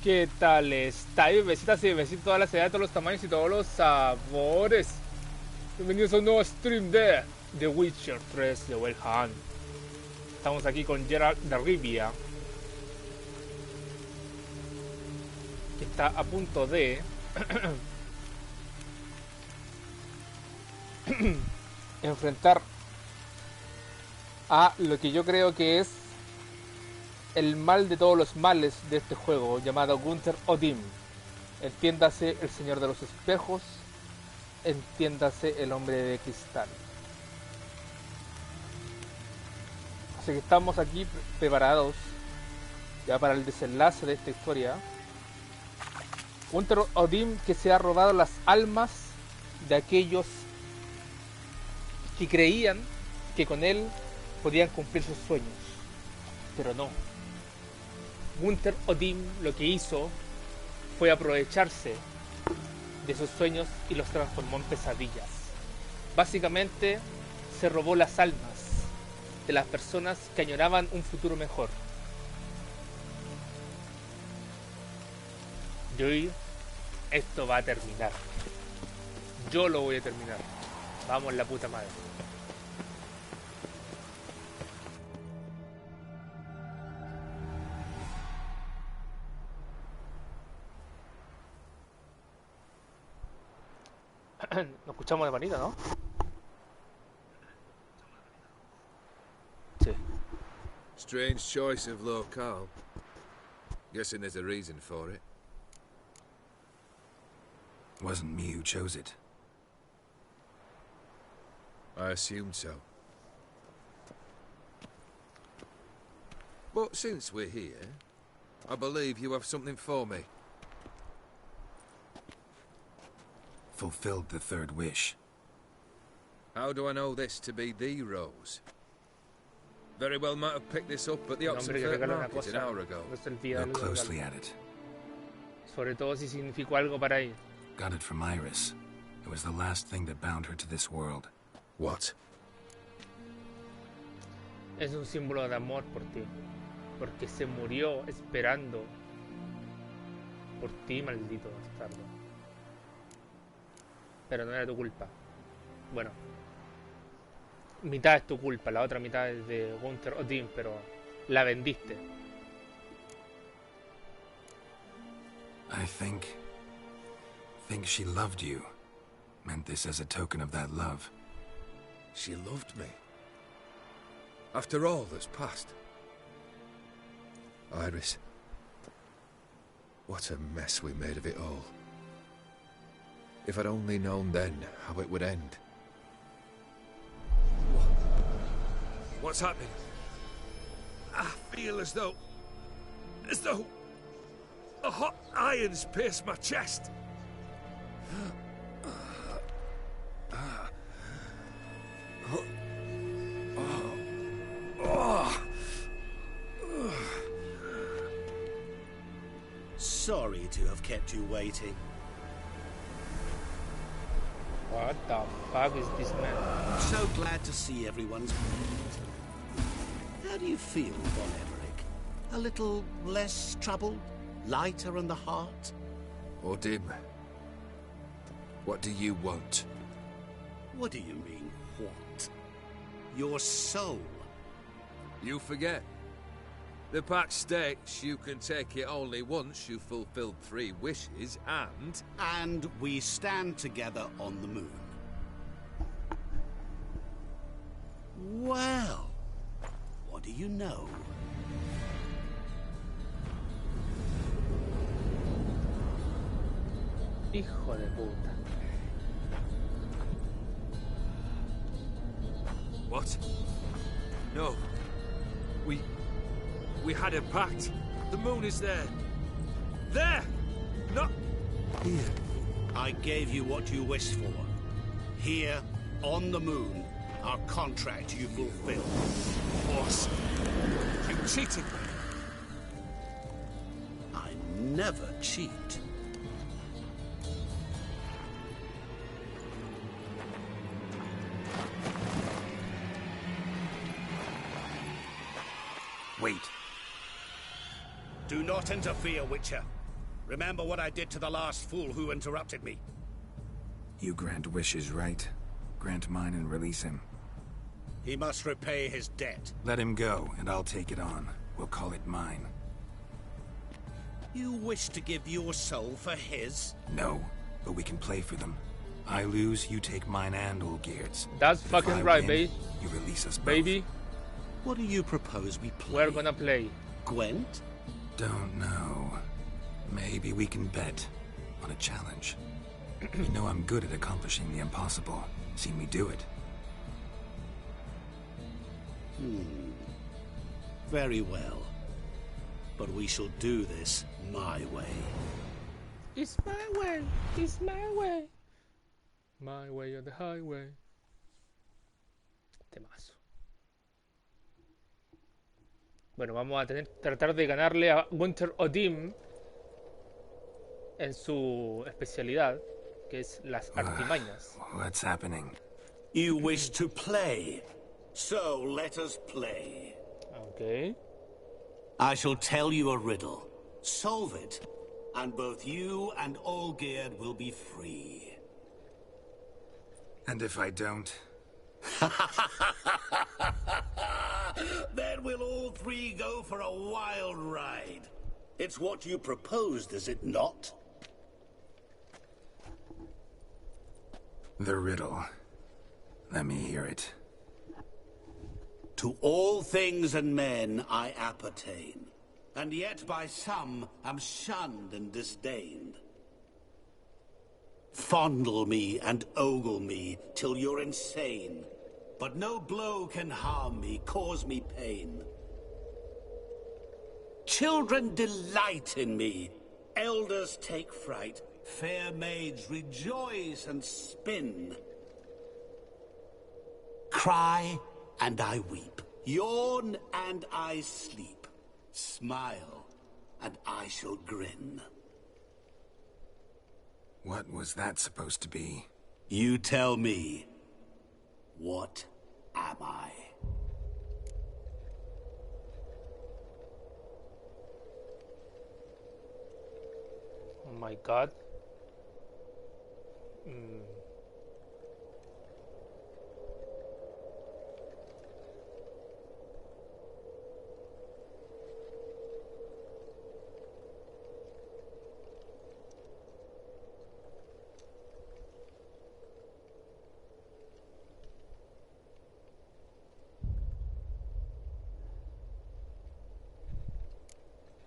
¿Qué tal estáis? Besitas y besitos todas las edades, todos los tamaños y todos los sabores. Bienvenidos a un nuevo stream de The Witcher 3 de Wild Hunt. Estamos aquí con Geralt de Rivia, que está a punto de enfrentar a lo que yo creo que es el mal de todos los males de este juego, llamado Gunther Odin. Entiéndase el señor de los espejos, entiéndase el hombre de cristal. Así que estamos aquí preparados ya para el desenlace de esta historia. Gunther Odin, que se ha robado las almas de aquellos que creían que con él podían cumplir sus sueños, pero no. Gunther Odin lo que hizo fue aprovecharse de sus sueños y los transformó en pesadillas. Básicamente se robó las almas de las personas que añoraban un futuro mejor. Y hoy esto va a terminar. Yo lo voy a terminar. Vamos, la puta madre. Nos escuchamos de manita, ¿no? Sí. Strange choice of locale. Guessing there's a reason for it. Wasn't me who chose it. I assumed so. But since we're here, I believe you have something for me. Fulfilled the third wish. How do I know this to be the rose? Very well might have picked this up at the Oxenfurt market an hour ago. Look closely at it. Sobre todo si significó algo para ella. Got it from Iris. It was the last thing that bound her to this world. What? Es un símbolo de amor por ti. Porque se murió esperando por ti, maldito bastardo. Pero no era tu culpa. Bueno, mitad es tu culpa, la otra mitad es de Gunther Odin, pero la vendiste. I think she loved you. Meant this as a token of that love. She loved me. After all that's passed. Iris. What a mess we made of it all. If I'd only known then how it would end. What's happening? I feel as though the hot irons pierce my chest. Sorry to have kept you waiting. What the fuck is this man? So glad to see everyone's moved. How do you feel, Von Emmerich? A little less troubled? Lighter on the heart? Odin, what do you want? What do you mean, what? Your soul. You forget. The pact states you can take it only once you've fulfilled 3 wishes, and... And we stand together on the moon. Well, what do you know? Hijo de puta. What? No. We had a pact. The moon is there. There! Not here. I gave you what you wished for. Here, on the moon, our contract you fulfilled. Boss, you cheated me. I never cheat. Wait. Do not interfere, Witcher. Remember what I did to the last fool who interrupted me. You grant wishes, right? Grant mine and release him. He must repay his debt. Let him go, and I'll take it on. We'll call it mine. You wish to give your soul for his? No, but we can play for them. I lose, you take mine and Olgierd's. That's fucking right, baby. You release us both. Baby, What do you propose we play? we're gonna play. Gwent? Don't know. Maybe we can bet on a challenge. You know I'm good at accomplishing the impossible. Seen me do it. Very well. But we shall do this my way. It's my way, it's my way. My way or the highway. Temazo. Bueno, vamos a tratar de ganarle a Gunther Odim en su especialidad, que es las artimañas. What's happening? You wish to play, so let us play. Okay. I shall tell you a riddle. Solve it, and both you and Olgierd will be free. And if I don't? Then we'll all three go for a wild ride. It's what you proposed, is it not? The riddle. Let me hear it. To all things and men I appertain, and yet by some am shunned and disdained. Fondle me and ogle me till you're insane, but no blow can harm me, cause me pain. Children delight in me, elders take fright, fair maids rejoice and spin. Cry and I weep, yawn and I sleep, smile and I shall grin. What was that supposed to be? You tell me, what am I? Oh my god.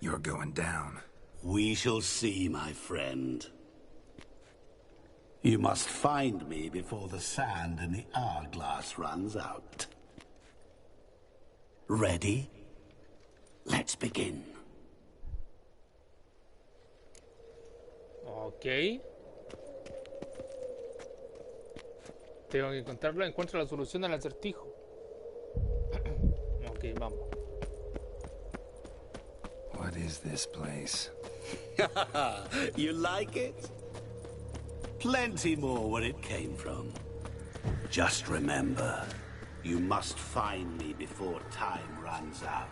You're going down. We shall see, my friend. You must find me before the sand in the hourglass runs out. Ready? Let's begin. Ok. Tengo que encontrarlo. Encuentro la solución al acertijo. Ok, vamos. What is this place? You like it? Plenty more where it came from. Just remember, you must find me before time runs out.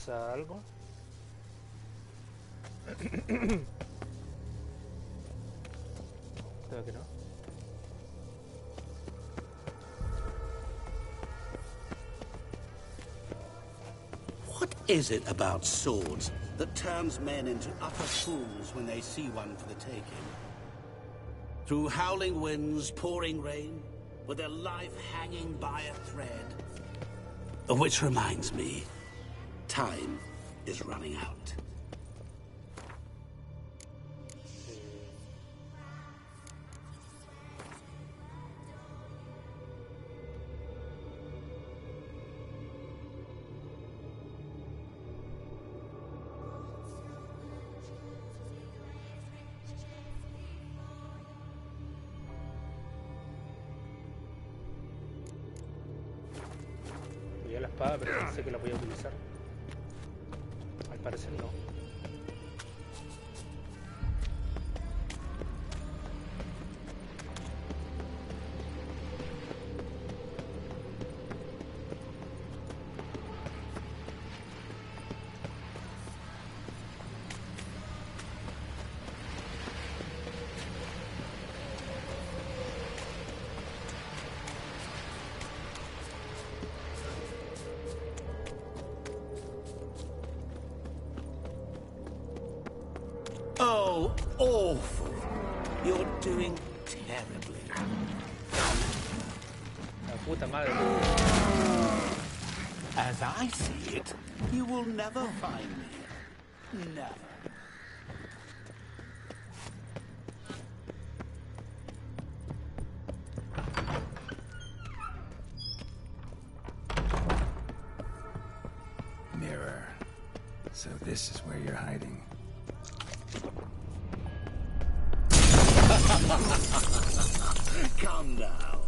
¿Pasa algo? Creo que no. What is it about swords that turns men into utter fools when they see one for the taking? Through howling winds, pouring rain, with their life hanging by a thread. Which reminds me, time is running out. La espada, pero pensé que la voy a utilizar. Al parecer no. Oh, awful. You're doing terribly. La puta madre. As I see it, you will never find me. Never. Mirror. So this is where you're hiding. Come now.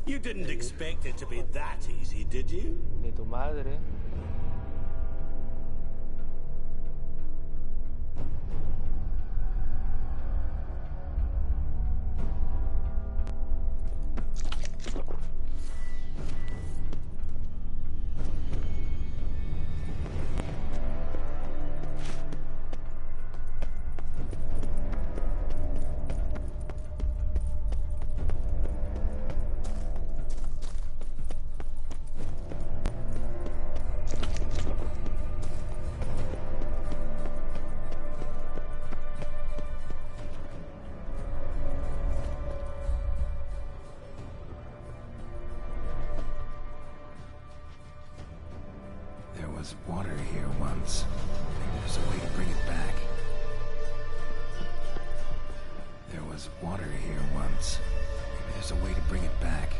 You didn't expect it to be that easy, did you? Ni tu madre. There was water here once. Maybe there's a way to bring it back. There was water here once. Maybe there's a way to bring it back.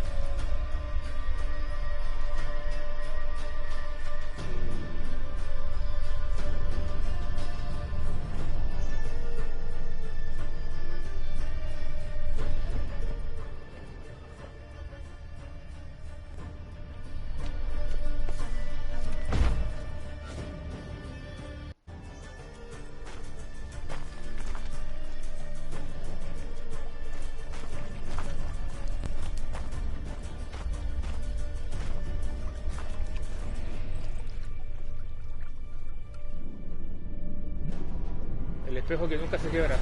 El espejo que nunca se quiebra.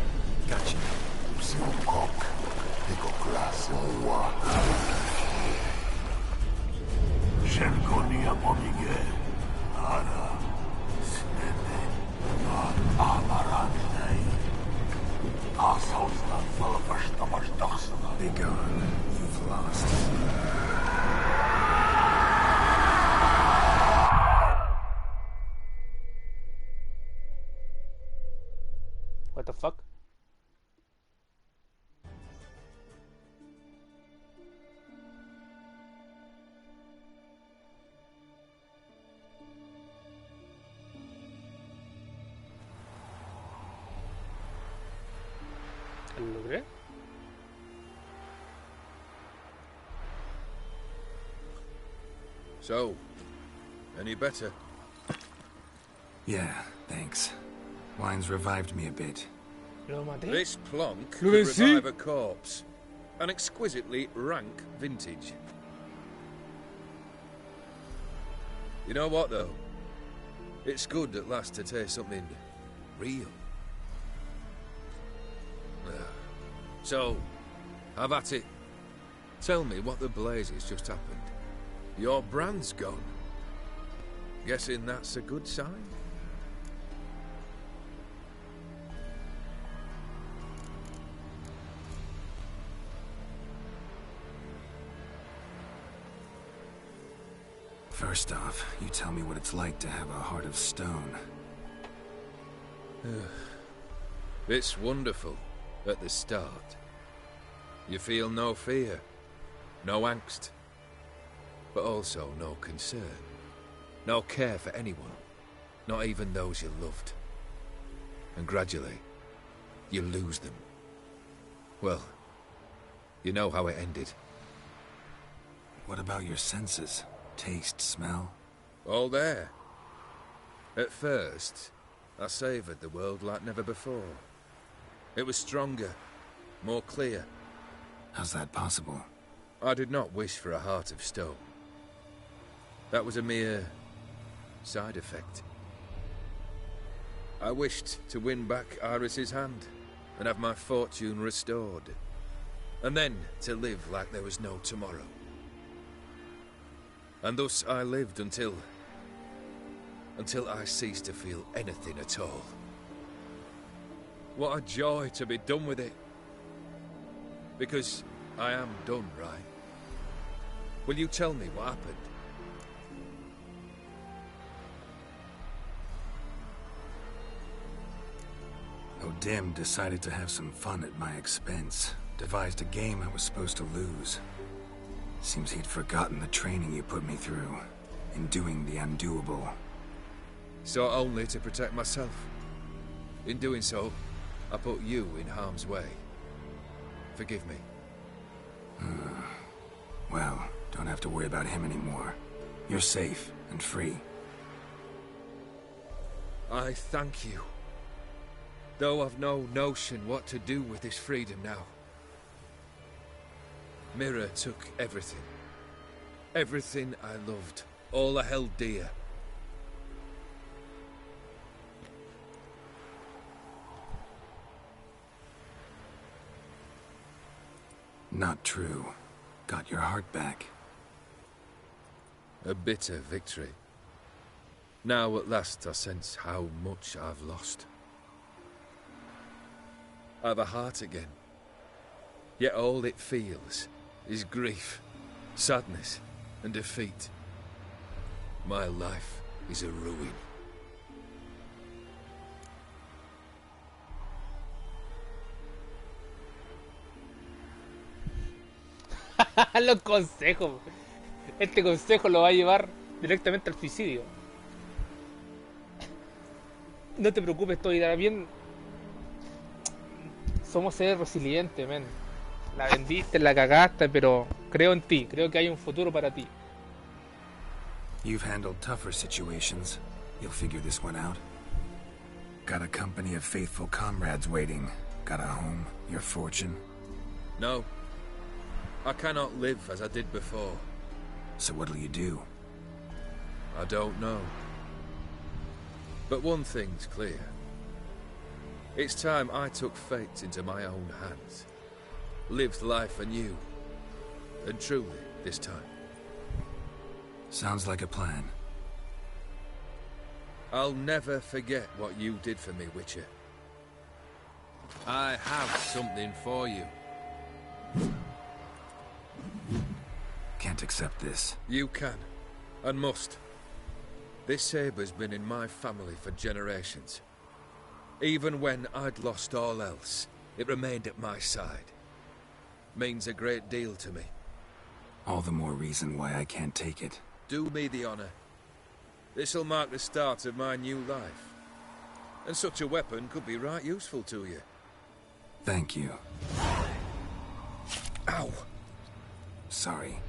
Gotcha. Be gone. You've lost. What the fuck? ¿Lo logré? So, any better? Yeah, thanks. Wine's revived me a bit. Lo maté. This plonk Lo could vencí. revive a corpse. An exquisitely rank vintage. You know what, though? It's good at last to taste something real. So, have at it. Tell me what the blazes just happened. Your brand's gone. Guessing that's a good sign? First off, you tell me what it's like to have a heart of stone. It's wonderful at the start. You feel no fear, no angst, but also no concern, no care for anyone, not even those you loved. And gradually, you lose them. Well, you know how it ended. What about your senses? Taste, smell? All there. At first, I savoured the world like never before. It was stronger, more clear. How's that possible? I did not wish for a heart of stone. That was a mere side effect. I wished to win back Iris's hand and have my fortune restored. And then to live like there was no tomorrow. And thus I lived until I ceased to feel anything at all. What a joy to be done with it. Because I am done, right? Will you tell me what happened? O'Dim decided to have some fun at my expense. Devised a game I was supposed to lose. Seems he'd forgotten the training you put me through, in doing the undoable. So only to protect myself. In doing so, I put you in harm's way. Forgive me. Well, don't have to worry about him anymore. You're safe and free. I thank you. Though I've no notion what to do with this freedom now. Mira took everything. Everything I loved. All I held dear. Not true. Got your heart back. A bitter victory. Now at last I sense how much I've lost. I've a heart again. Yet all it feels is grief, sadness, and defeat. My life is a ruin. Los consejos. Este consejo lo va a llevar directamente al suicidio. No te preocupes, todo irá bien. Somos seres resilientes, men. La vendiste, la cagaste, pero creo en ti. Creo que hay un futuro para ti. You've handled tougher situations. You'll figure this one out. Got a company of faithful comrades waiting. Got a home, your fortune. No. I cannot live as I did before. So what'll you do? I don't know. But one thing's clear. It's time I took fate into my own hands. Lived life anew. And truly, this time. Sounds like a plan. I'll never forget what you did for me, Witcher. I have something for you. Can't accept this. You can, and must. This sabre's been in my family for generations. Even when I'd lost all else, it remained at my side. Means a great deal to me. All the more reason why I can't take it. Do me the honor. This'll mark the start of my new life. And such a weapon could be right useful to you. Thank you. Ow! Sorry.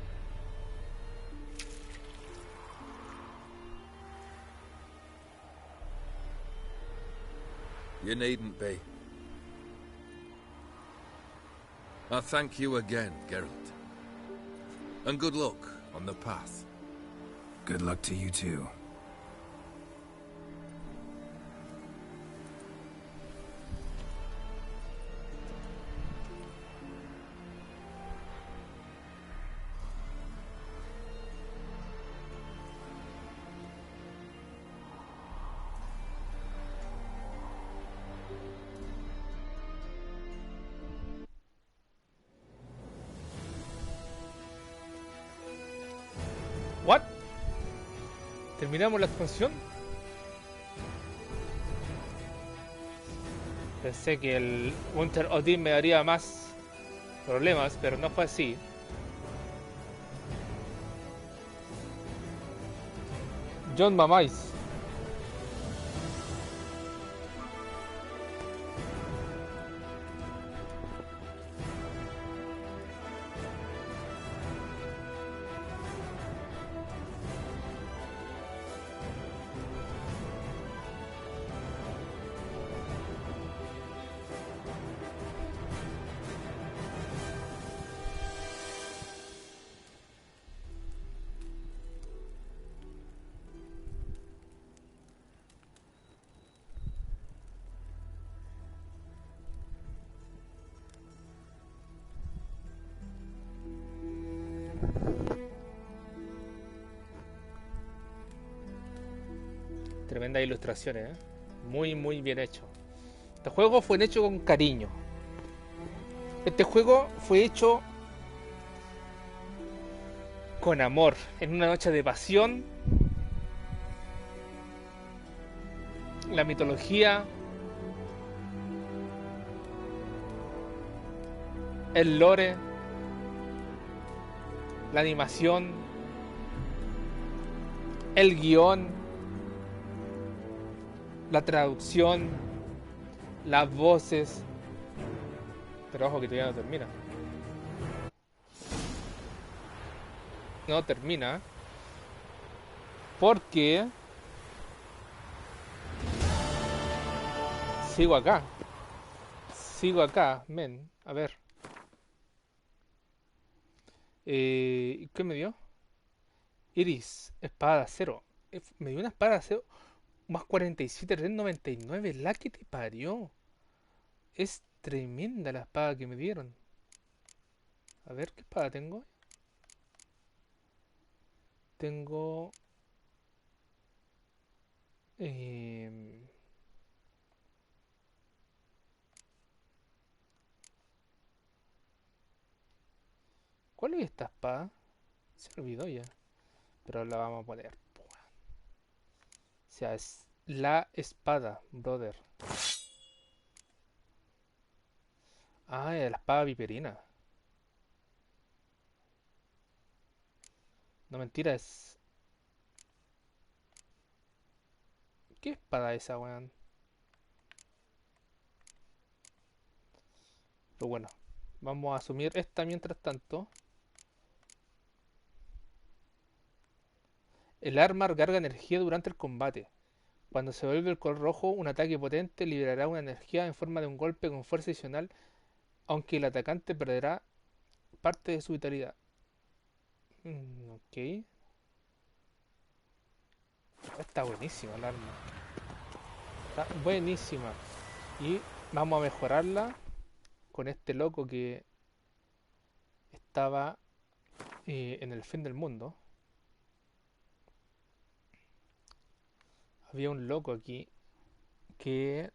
You needn't be. I thank you again, Geralt. And good luck on the path. Good luck to you too. ¿Terminamos la expansión? Pensé que el Winter Odin me daría más problemas, pero no fue así. John Mamais. Tremendas ilustraciones, ¿eh? Muy, muy bien hecho. Este juego fue hecho con cariño. Este juego fue hecho con amor, en una noche de pasión. La mitología, el lore, la animación, el guión, la traducción, las voces. Pero ojo que todavía no termina. No termina. Porque sigo acá. Sigo acá, men. A ver. ¿Qué me dio? Iris, espada cero. Me dio una espada cero. Más 47, 399. La que te parió. Es tremenda la espada que me dieron. A ver, ¿qué espada tengo? Tengo... em, ¿Cuál es esta espada? Se olvidó ya. Pero la vamos a poner. O sea, es la espada, brother. Ah, es la espada viperina. No, mentira, es... ¿Qué espada es esa, weón? Pero bueno, vamos a asumir esta mientras tanto. El arma recarga energía durante el combate. Cuando se vuelve el color rojo, un ataque potente liberará una energía en forma de un golpe con fuerza adicional, aunque el atacante perderá parte de su vitalidad. Ok. Está buenísima el arma. Está buenísima. Y vamos a mejorarla con este loco que estaba en el fin del mundo. Había un loco aquí que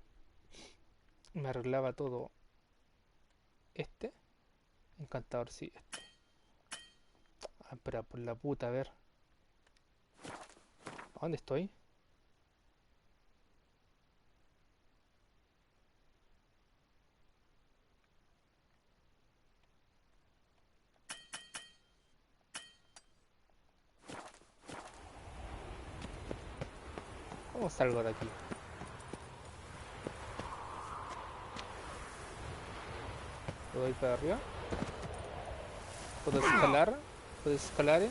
me arreglaba todo. Este. Encantador, sí, este. Ah, pero por la puta, a ver. ¿A dónde estoy? ¿Cómo salgo de aquí? ¿Puedo ir para arriba? ¿Puedo escalar? ¿Puedo escalar?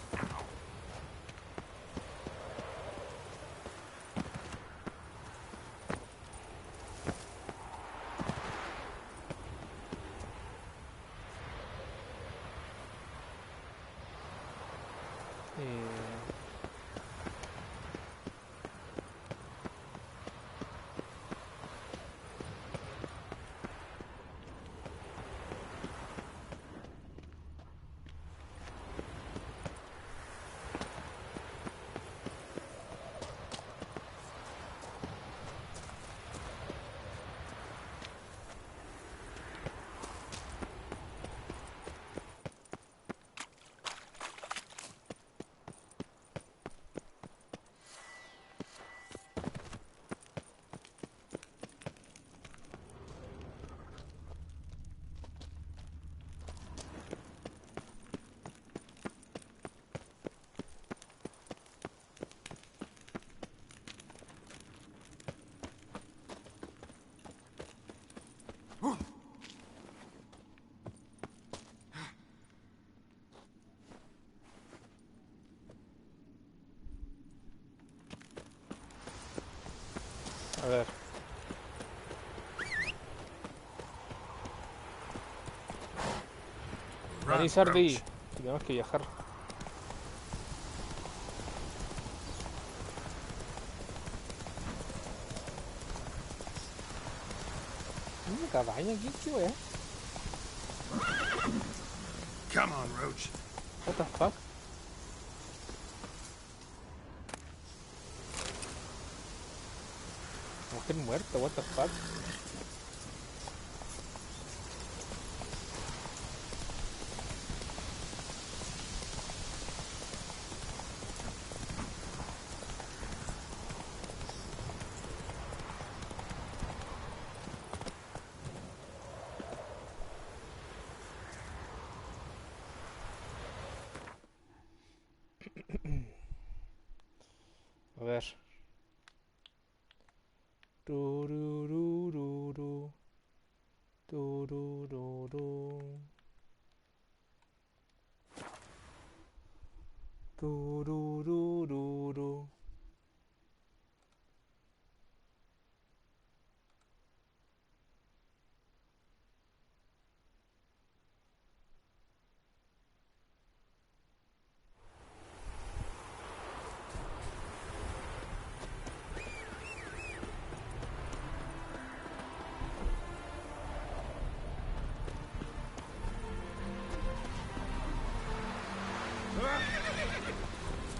A ver. Vení, Sardi. Tenemos que viajar. ¿Hay una cabaña aquí? ¿Qué wea? Come on, Roach. What the fuck? Mujer muerta, what the fuck? A ver. Tururururu. Turururu. Tururururu.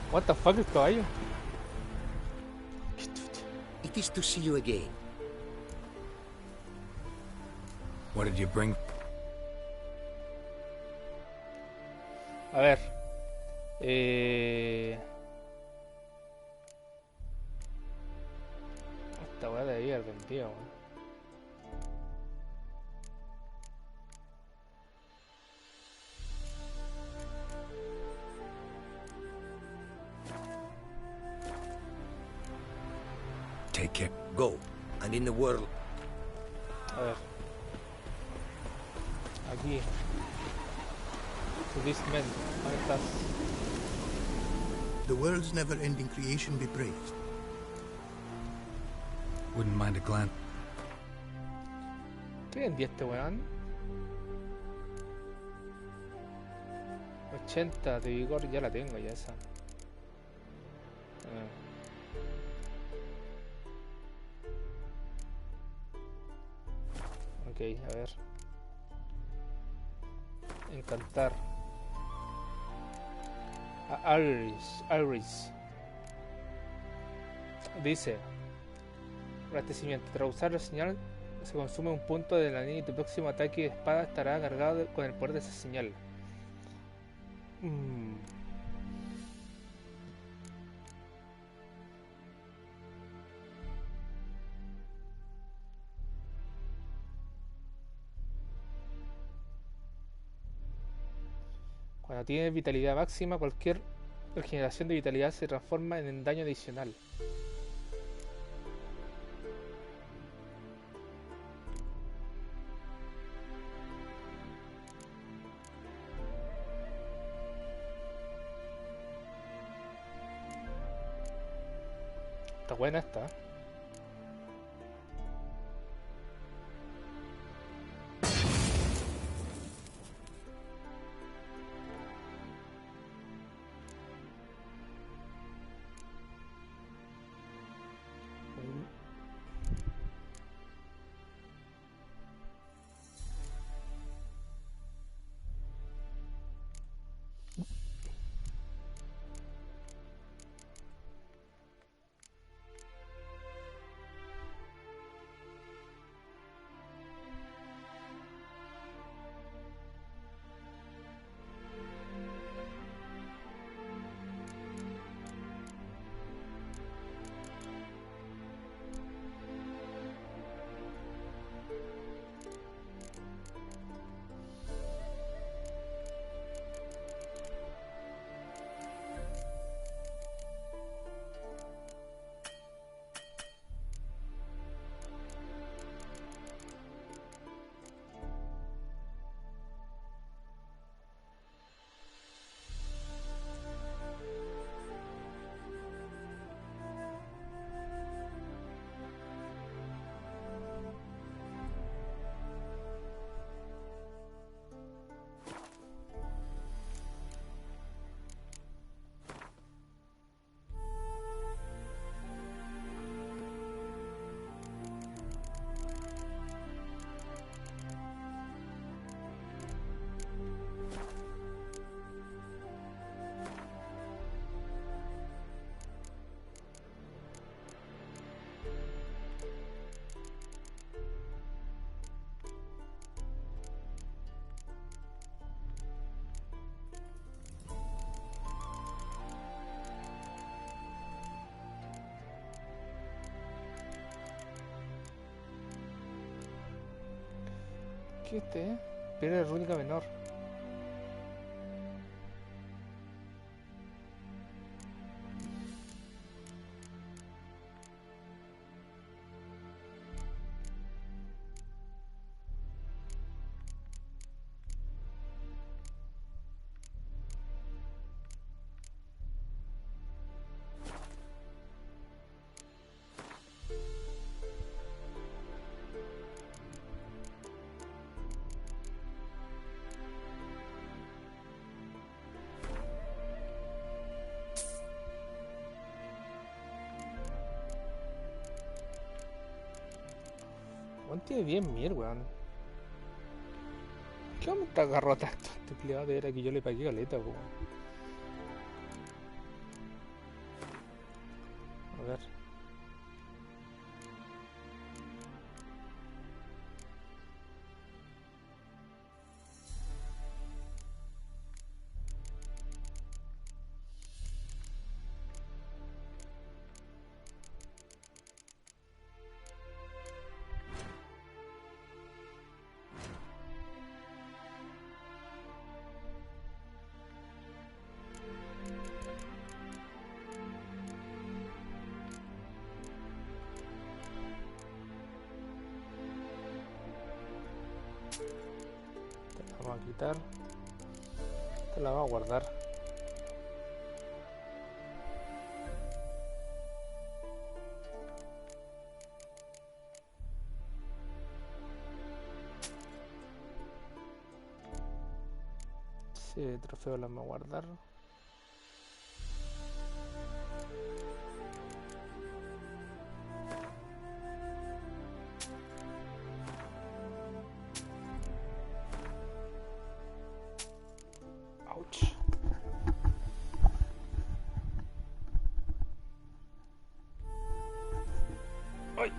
What the fuck, el caballo? It is to see you again. What did you bring? A ver. Esta weá debía haber vendido, weón. Take care. Go, and in the world, A ver. Aquí. To this man. ¿Dónde estás? The world's never-ending creation be praised. Wouldn't mind a glance. ¿Qué vendí este weón? 80 de vigor, ya la tengo ya esa. Ok, a ver. Encantar. A Iris. Dice. Abastecimiento. Tras usar la señal se consume un punto de la línea y tu próximo ataque de espada estará cargado con el poder de esa señal. Cuando tienes vitalidad máxima, cualquier regeneración de vitalidad se transforma en daño adicional. Está buena esta. ¿Qué este? Piedra rúnica menor. Weón, tiene bien mir, weón. ¿Qué onda te agarró tanto este culiao? De era que yo le pagué caleta, weón. A ver. Te la vamos a quitar. Te la vamos a guardar. Sí, trofeo la vamos a guardar. Ouch. ¡Ay!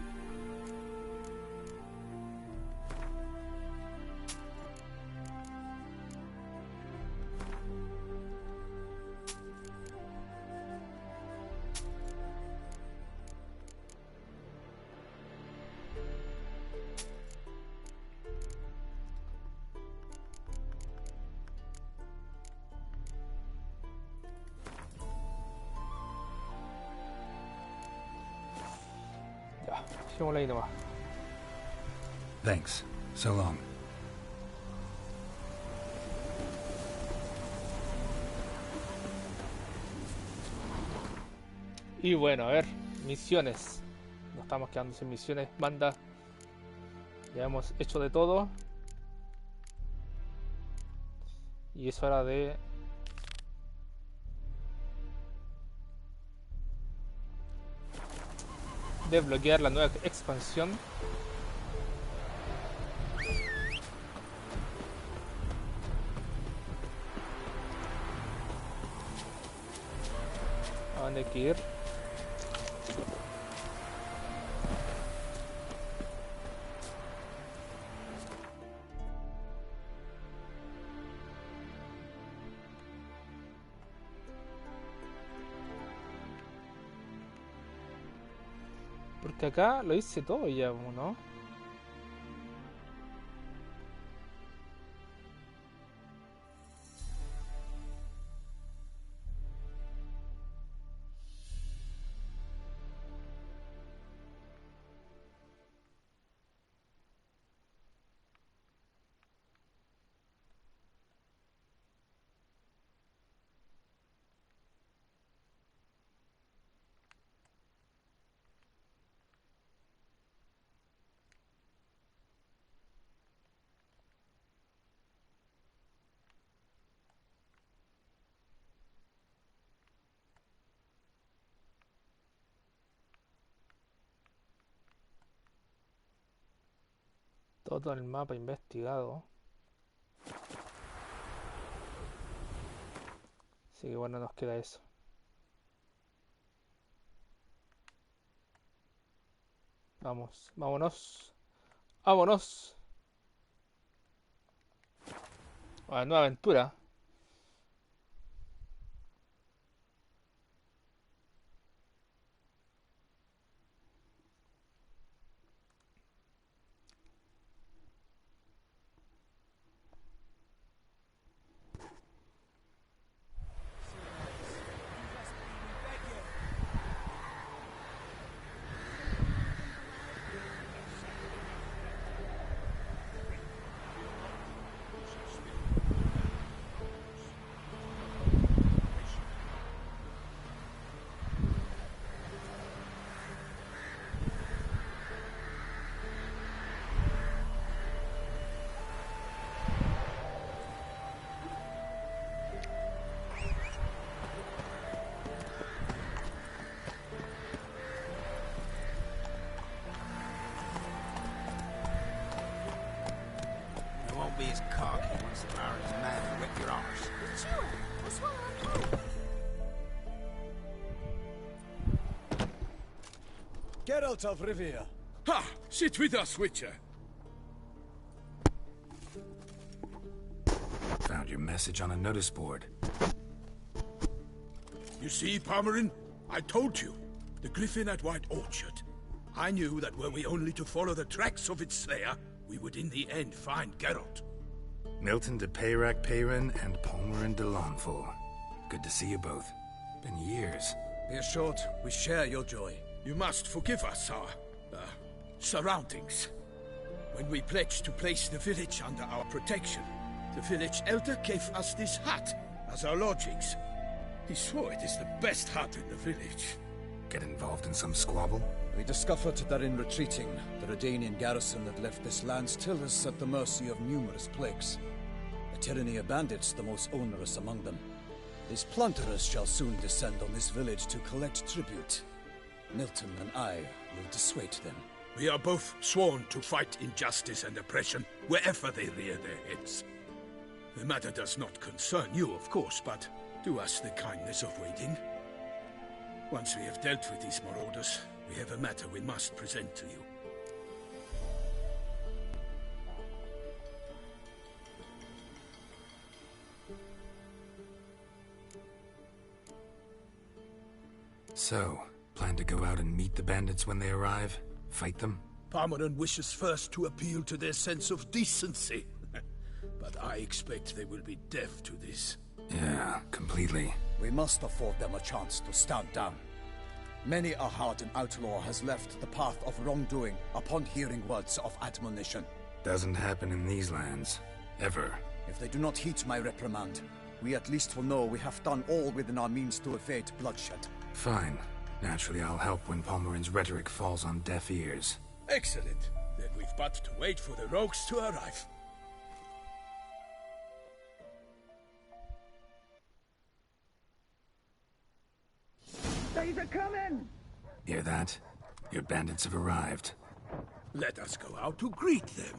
Ya, dejémosla ahí nomás. Thanks. So long. Y bueno, a ver, misiones. Nos estamos quedando sin misiones, banda. Ya hemos hecho de todo. Y es hora de desbloquear la nueva expansión. ¿A dónde hay que ir? Porque acá lo hice todo ya, ¿no? Todo el mapa investigado. Así que bueno, nos queda eso. Vamos, vámonos. Vámonos. A la nueva aventura. be as cocky once the Mary's man and whip your arse. It's you. What's wrong with you? Geralt of Rivia. Ha! Sit with us, Witcher. Found your message on a notice board. You see, Palmerin? I told you. The griffin at White Orchard. I knew that were we only to follow the tracks of its slayer, we would in the end find Geralt. Milton de Peyrac Peyrin and Palmerin de Lawnfall. Good to see you both. Been years. Be assured, we share your joy. You must forgive us our, surroundings. When we pledged to place the village under our protection, the village elder gave us this hut as our lodgings. He swore it is the best hut in the village. Get involved in some squabble? We discovered that in retreating, the Redanian garrison that left this land still is at the mercy of numerous plagues. A tyranny of bandits, the most onerous among them. These plunderers shall soon descend on this village to collect tribute. Milton and I will dissuade them. We are both sworn to fight injustice and oppression wherever they rear their heads. The matter does not concern you, of course, but do us the kindness of waiting. Once we have dealt with these marauders, we have a matter we must present to you. So, plan to go out and meet the bandits when they arrive? Fight them? Palmerin wishes first to appeal to their sense of decency. But I expect they will be deaf to this. Yeah, completely. We must afford them a chance to stand down. Many a hardened outlaw has left the path of wrongdoing upon hearing words of admonition. Doesn't happen in these lands. Ever. If they do not heed my reprimand, we at least will know we have done all within our means to evade bloodshed. Fine. Naturally, I'll help when Palmerin's rhetoric falls on deaf ears. Excellent. Then we've but to wait for the rogues to arrive. They's a-coming! Hear that? Your bandits have arrived. Let us go out to greet them.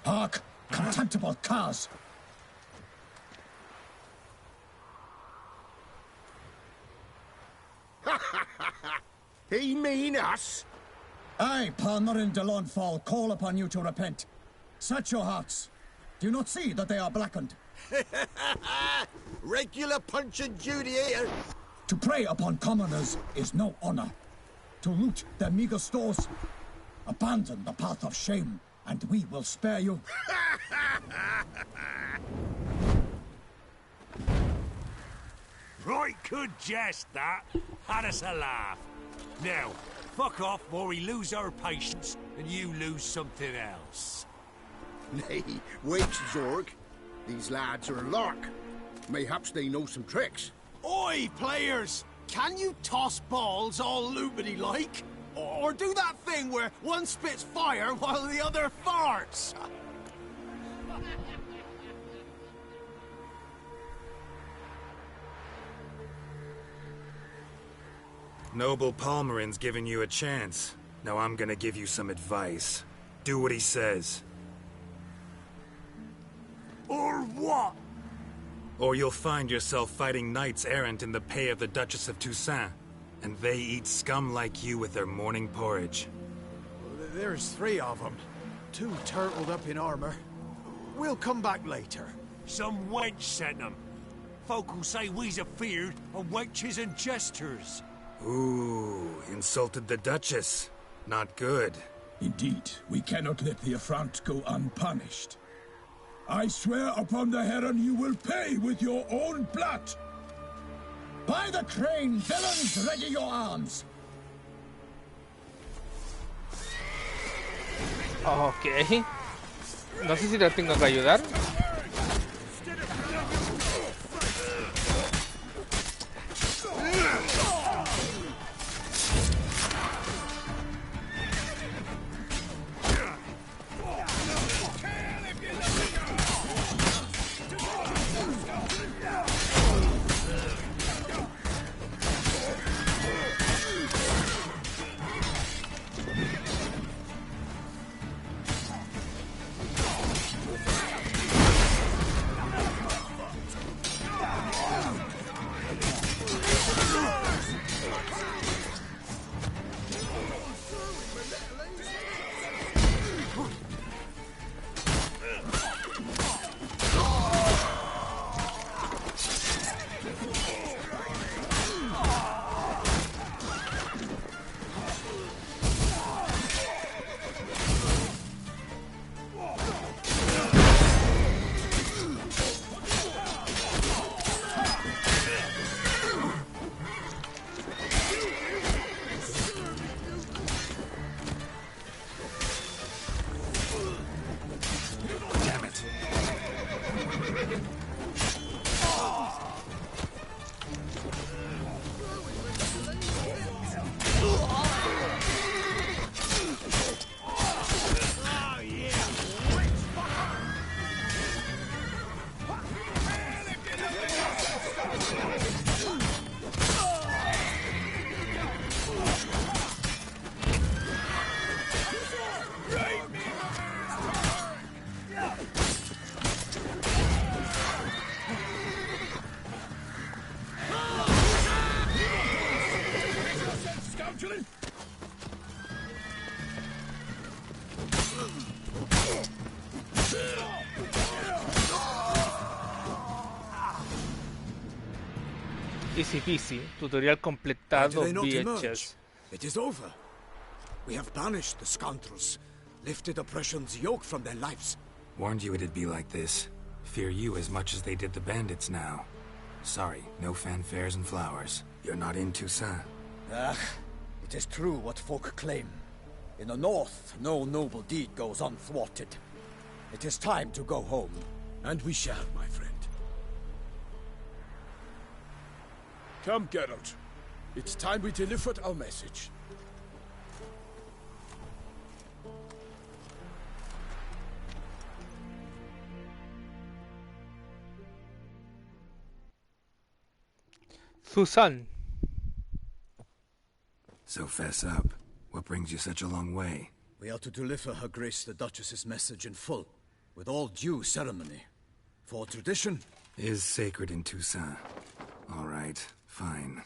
Hark! Contemptible curs! He mean us? I, Palmerin de Lawnfall, call upon you to repent. Search your hearts. Do you not see that they are blackened? Regular punch and duty here. To prey upon commoners is no honor. To loot their meager stores, abandon the path of shame, and we will spare you. Right good jest, that. Had us a laugh. Now, fuck off or we lose our patience and you lose something else. Nay, wait, Zorg. These lads are a lark. Mayhaps they know some tricks. Oi, players! Can you toss balls all loopity-like? Or do that thing where one spits fire while the other farts? Noble Palmerin's giving you a chance. Now I'm gonna give you some advice. Do what he says. Or what? Or you'll find yourself fighting knights errant in the pay of the Duchess of Toussaint. And they eat scum like you with their morning porridge. There's 3 of them. 2 turtled up in armor. We'll come back later. Some wench sent them. Folk will say we's afeard of wenches and jesters. Ooh, insulted the Duchess. Not good. Indeed, we cannot let the affront go unpunished. I swear upon the Heron you will pay with your own blood! By the crane, villains, ready your arms! Ok. No sé si le tengo que ayudar. Easy peasy. Tutorial completado, bitches. It is over. We have banished the scoundrels, lifted oppression's yoke from their lives. Warned you it'd be like this. Fear you as much as they did the bandits now. Sorry, no fanfares and flowers. You're not in Toussaint. Ah, it is true what folk claim. In the north, no noble deed goes unthwarted. It is time to go home. And we shall, my friend. Come, Geralt. It's time we delivered our message. Susan. So fess up. What brings you such a long way? We are to deliver Her Grace the Duchess's message in full, with all due ceremony. For tradition is sacred in Toussaint. All right, fine.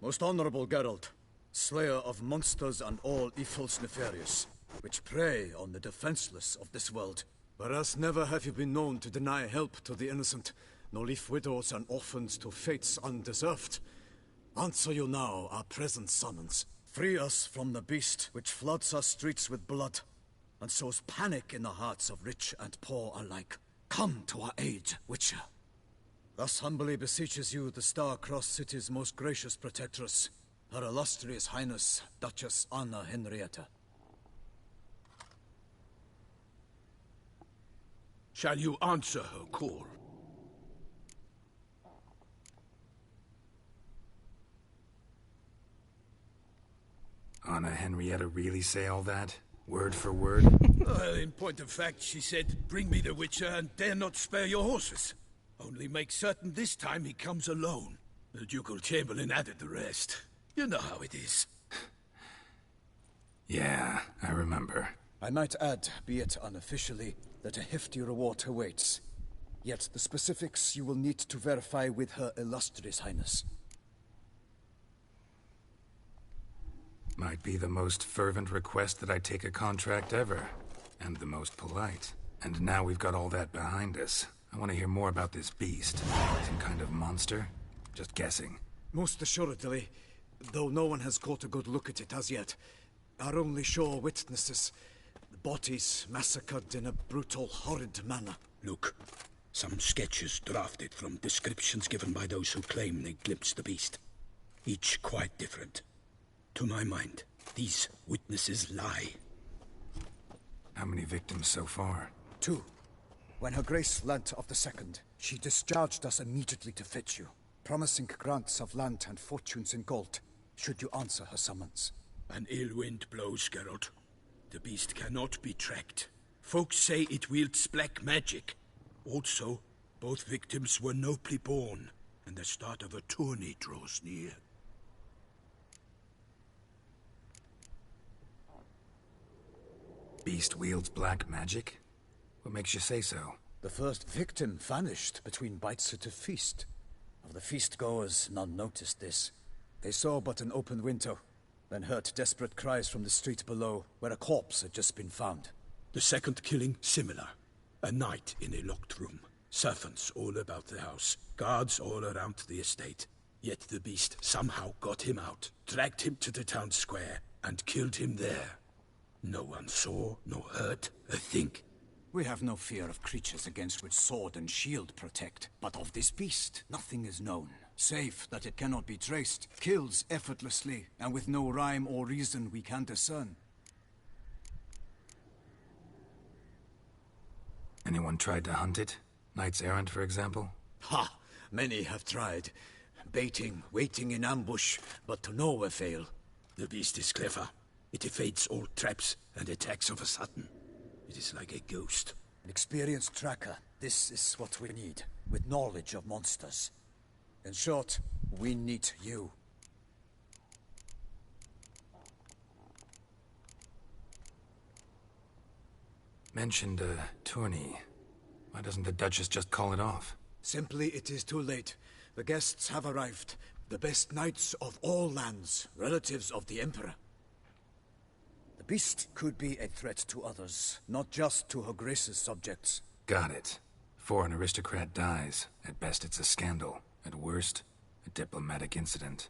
Most honorable Geralt, slayer of monsters and all evils nefarious, which prey on the defenseless of this world. Whereas never have you been known to deny help to the innocent, nor leave widows and orphans to fates undeserved. Answer you now our present summons. Free us from the beast which floods our streets with blood, and sows panic in the hearts of rich and poor alike. Come to our aid, Witcher. Thus humbly beseeches you the Star-Crossed City's most gracious protectress, Her Illustrious Highness, Duchess Anna Henrietta. Shall you answer her call? Anna Henrietta really say all that? Word for word? Well, in point of fact, she said, bring me the Witcher and dare not spare your horses. Only make certain this time he comes alone. The Ducal Chamberlain added the rest. You know how it is. Yeah, I remember. I might add, be it unofficially, that a hefty reward awaits. Yet the specifics you will need to verify with Her Illustrious Highness. Might be the most fervent request that I take a contract ever. And the most polite. And now we've got all that behind us. I want to hear more about this beast. Some kind of monster? Just guessing. Most assuredly, though no one has caught a good look at it as yet. Our only sure witnesses. The bodies massacred in a brutal, horrid manner. Look, some sketches drafted from descriptions given by those who claim they glimpsed the beast. Each quite different. To my mind, these witnesses lie. How many victims so far? 2. When Her Grace learnt of the second, she discharged us immediately to fetch you, promising grants of land and fortunes in gold, should you answer her summons. An ill wind blows, Geralt. The beast cannot be tracked. Folks say it wields black magic. Also, both victims were nobly born, and the start of a tourney draws near. Beast wields black magic? What makes you say so? The first victim vanished between bites at a feast. Of the feast-goers, none noticed this. They saw but an open window, then heard desperate cries from the street below, where a corpse had just been found. The second killing, similar. A night in a locked room. Servants all about the house. Guards all around the estate. Yet the beast somehow got him out, dragged him to the town square, and killed him there. No one saw, nor heard a thing. We have no fear of creatures against which sword and shield protect. But of this beast, nothing is known. Save that it cannot be traced, kills effortlessly, and with no rhyme or reason we can discern. Anyone tried to hunt it? Knights errant, for example? Ha! Many have tried. Baiting, waiting in ambush, but to no avail. The beast is clever. It evades all traps and attacks of a sudden. It is like a ghost. An experienced tracker. This is what we need, with knowledge of monsters. In short, we need you. Mentioned a tourney. Why doesn't the Duchess just call it off? Simply, it is too late. The guests have arrived. The best knights of all lands, relatives of the Emperor. The beast could be a threat to others, not just to Her Grace's subjects. Got it. Before an aristocrat dies, at best it's a scandal. At worst, a diplomatic incident.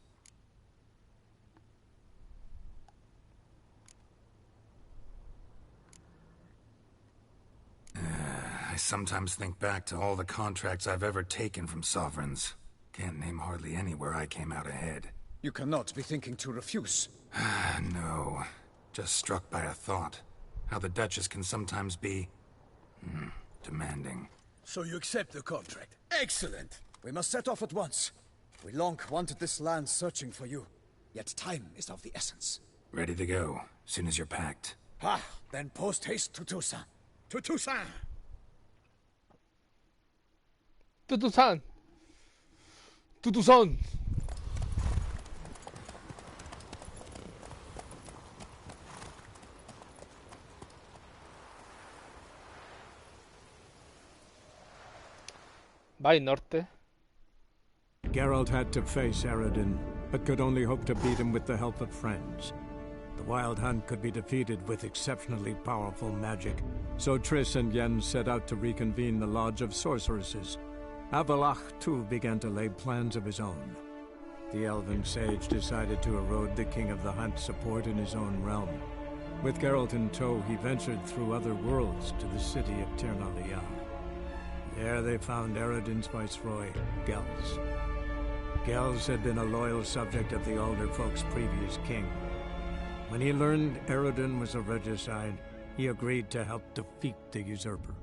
I sometimes think back to all the contracts I've ever taken from sovereigns. Can't name hardly any where I came out ahead. You cannot be thinking to refuse. No. Just struck by a thought. How the Duchess can sometimes be... demanding. So you accept the contract. Excellent! We must set off at once. We long wanted this land searching for you. Yet time is of the essence. Ready to go, soon as you're packed. Then post-haste to Toussaint. To Toussaint! To Toussaint! To Toussaint! Vai norte. Geralt had to face Eredin, but could only hope to beat him with the help of friends. The Wild Hunt could be defeated with exceptionally powerful magic, so Triss and Yen set out to reconvene the Lodge of Sorceresses. Avallac'h, too, began to lay plans of his own. The elven sage decided to erode the King of the Hunt's support in his own realm. With Geralt in tow, he ventured through other worlds to the city of Tir na Liath. There they found Eredin's viceroy, Gels. Gels had been a loyal subject of the Alder folk's previous king. When he learned Eredin was a regicide, he agreed to help defeat the usurper.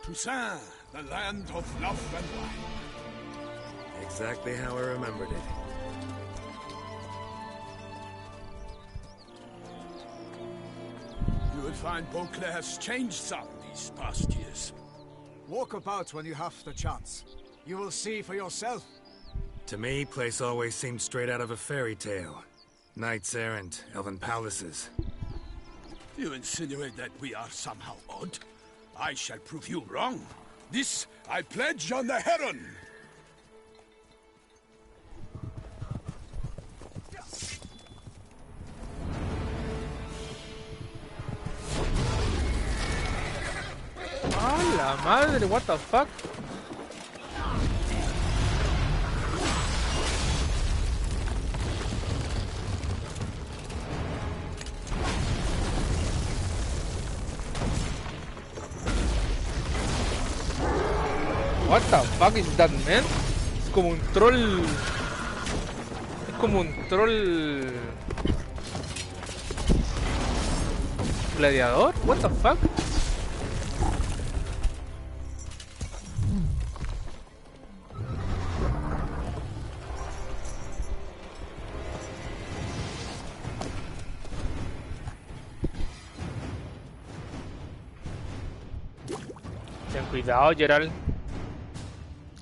Toussaint, the land of love and wine. Exactly how I remembered it. You will find Beauclair's changed some these past years. Walk about when you have the chance. You will see for yourself. To me, place always seemed straight out of a fairy tale. Knights errant, elven palaces. You insinuate that we are somehow odd? I shall prove you wrong. This I pledge on the Heron. ¡Ah, la madre! What the fuck? What the fuck is that, man? Es como un troll. Es como un troll. Gladiador? What the fuck? Ten cuidado, Gerald.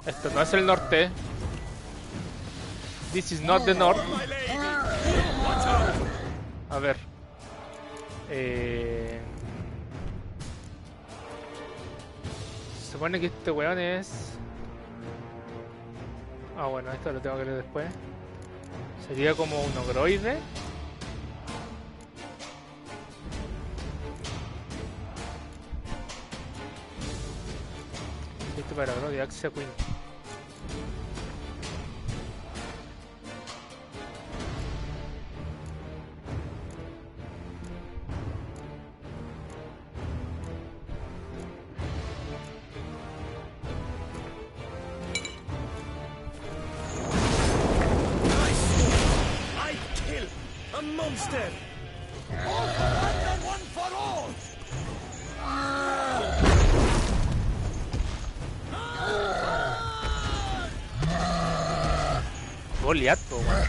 Esto no es el norte. This is not the north. A ver. Se supone que este weón es... Ah, bueno, esto lo tengo que leer después. Sería como un ogroide. Listo para agro de Axia Queen. Goliath, weón.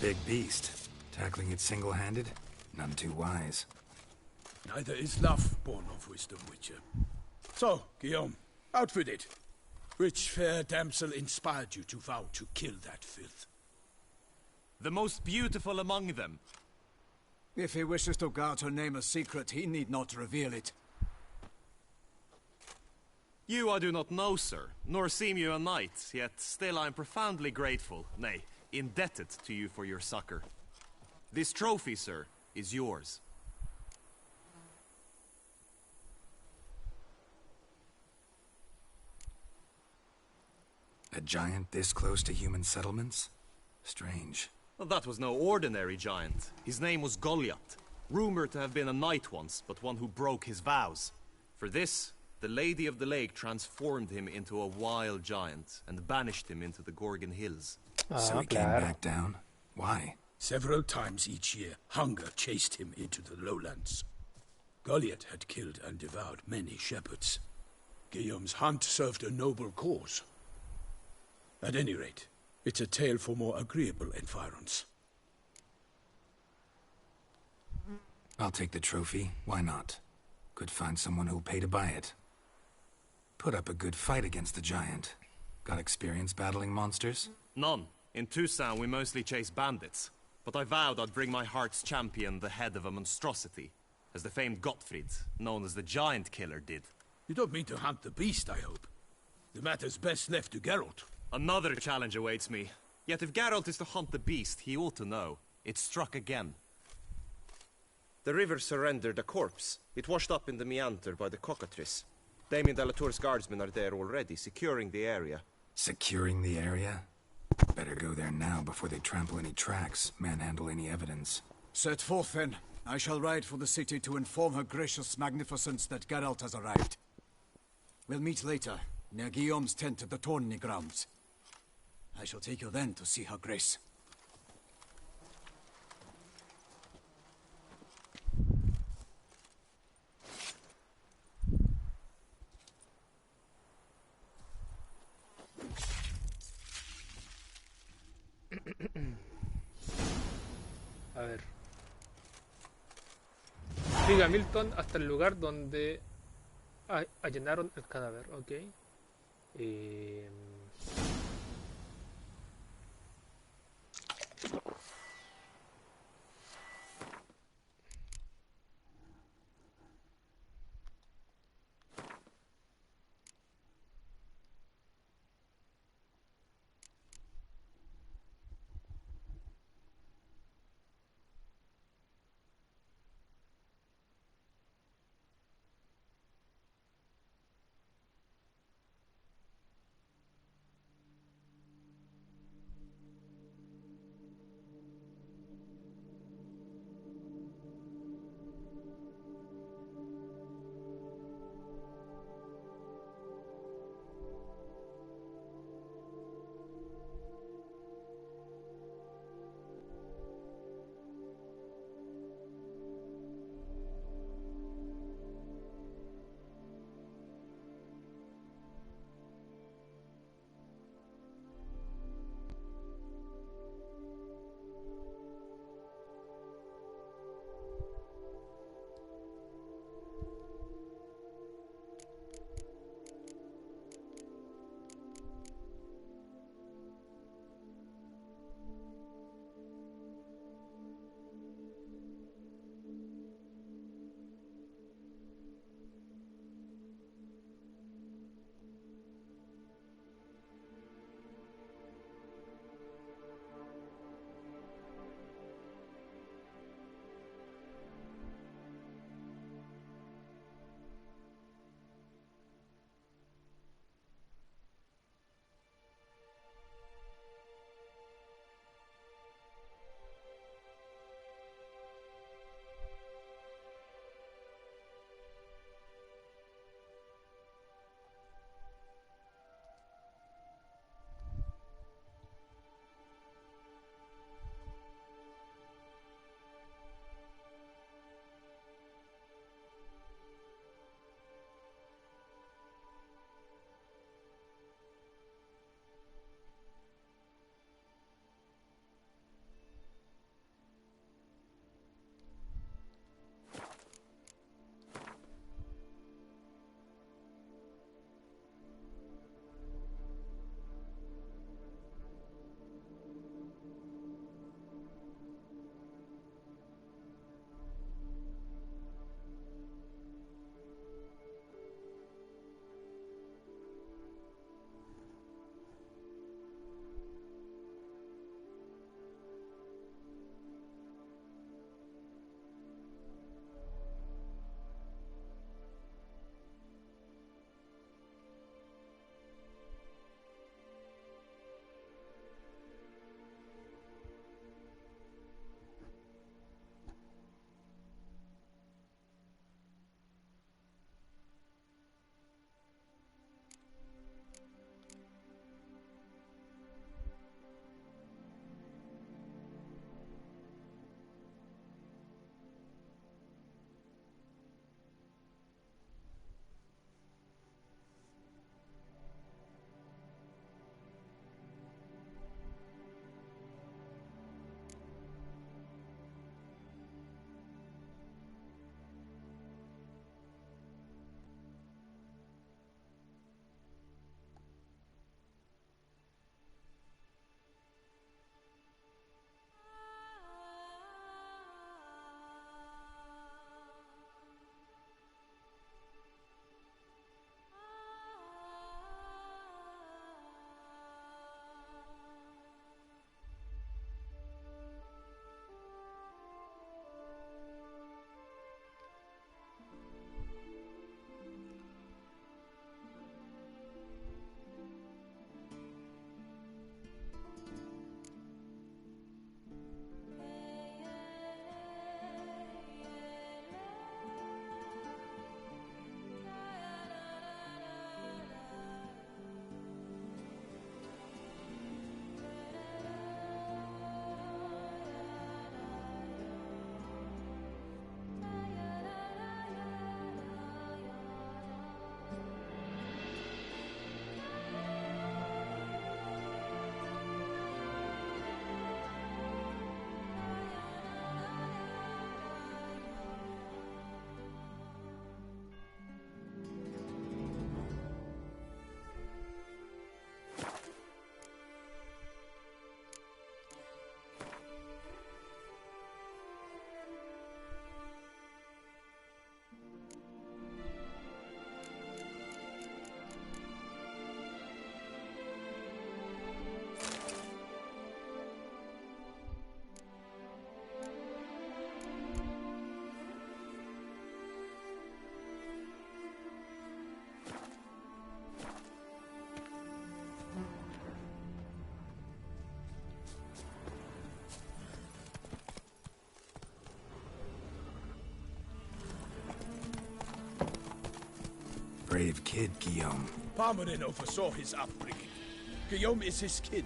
Big beast. Tackling it single-handed? None too wise. Neither is love born of wisdom, Witcher. So, Guillaume, out with it. Which fair damsel inspired you to vow to kill that filth? The most beautiful among them. If he wishes to guard her name a secret, he need not reveal it. You I do not know, sir, nor seem you a knight, yet still I am profoundly grateful, nay, indebted to you for your succor. This trophy, sir, is yours. A giant this close to human settlements? Strange. Well, that was no ordinary giant. His name was Goliath, rumored to have been a knight once, but one who broke his vows. For this, the Lady of the Lake transformed him into a wild giant and banished him into the Gorgon Hills. So he came back down? Why? Several times each year, hunger chased him into the lowlands. Goliath had killed and devoured many shepherds. Guillaume's hunt served a noble cause. At any rate, it's a tale for more agreeable environs. I'll take the trophy. Why not? Could find someone who'll pay to buy it. Put up a good fight against the giant. Got experience battling monsters? None. In Toussaint, we mostly chase bandits. But I vowed I'd bring my heart's champion the head of a monstrosity. as the famed Gottfried, known as the Giant Killer, did. You don't mean to hunt the beast, I hope. The matter's best left to Geralt. Another challenge awaits me. Yet if Geralt is to hunt the beast, he ought to know. It struck again. The river surrendered a corpse. It washed up in the meander by the cockatrice. Damien de la Tour's guardsmen are there already, securing the area. Securing the area? Better go there now before they trample any tracks, manhandle any evidence. Set forth then. I shall ride for the city to inform her gracious magnificence that Geralt has arrived. We'll meet later, near Guillaume's tent at the Tourney grounds. I shall take you then to see her grace. A ver. Siga a Milton hasta el lugar donde allanaron el cadáver, ok. Brave kid, Guillaume. Parmanin oversaw his upbringing. Guillaume is his kid.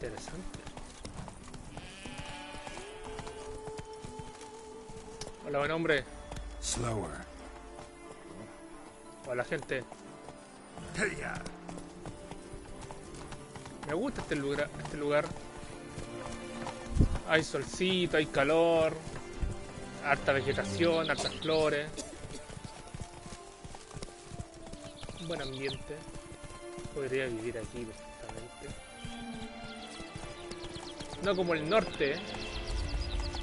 Interesante. Hola, buen hombre. Slower. Hola, gente. Hey-ya. Me gusta este lugar. Hay solcito, hay calor, harta vegetación, hartas flores. Un buen ambiente. Podría vivir aquí perfectamente. No como el norte.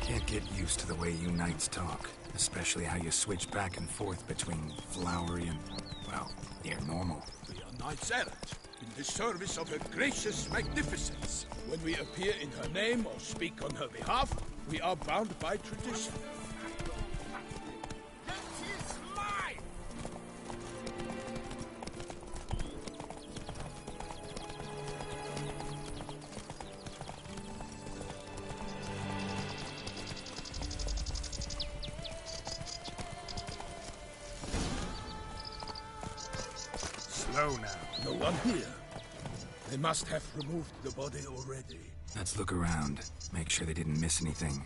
Can't get used to the way you knights talk, especially how you switch back and forth between flowery and, well, near normal. We are knights errant, in the service of her gracious magnificence. When we appear in her name or speak on her behalf, we are bound by tradition. Slow now. No one here. They must have removed the body already. Let's look around. Make sure they didn't miss anything.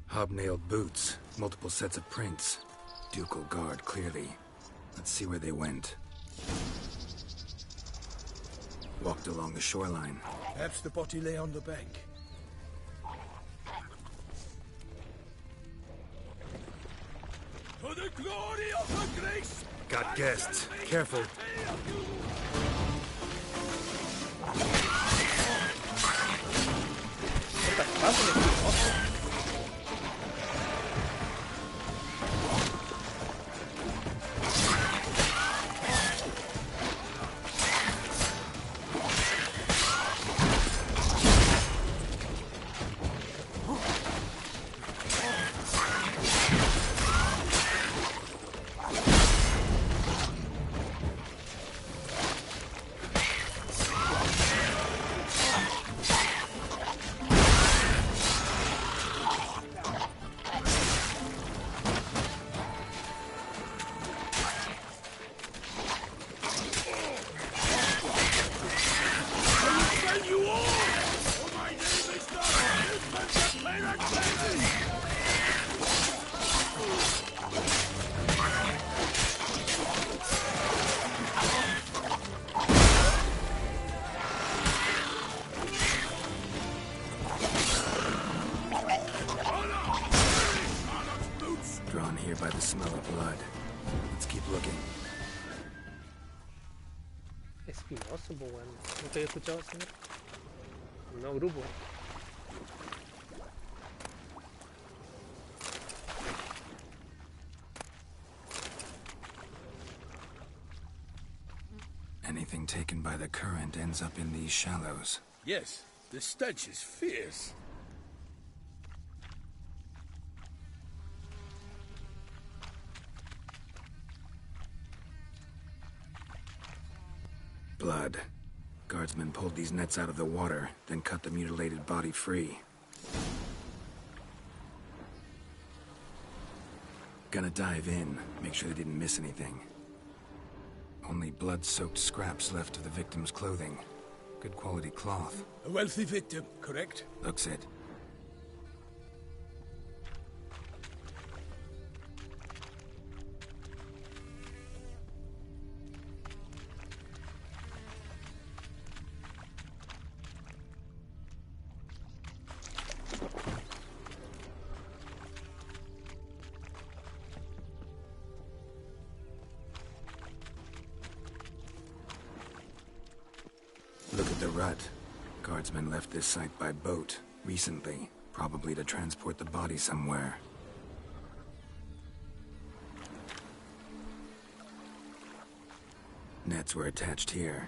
Hobnailed boots, multiple sets of prints. Ducal guard, clearly. Let's see where they went. Walked along the shoreline. Perhaps the body lay on the bank. For the glory of her grace! Got guests. Careful. Drawn here by the smell of blood. Let's keep looking. Espinoso, pues bueno. Nunca había escuchado ese nuevo grupo. Anything taken by the current ends up in these shallows. Yes, the stench is fierce. Blood. Guardsmen pulled these nets out of the water, then cut the mutilated body free. Gonna dive in, make sure they didn't miss anything. Only blood-soaked scraps left of the victim's clothing. Good quality cloth. A wealthy victim, correct? Looks it. rut. Guardsmen left this site by boat recently, probably to transport the body somewhere. Nets were attached here.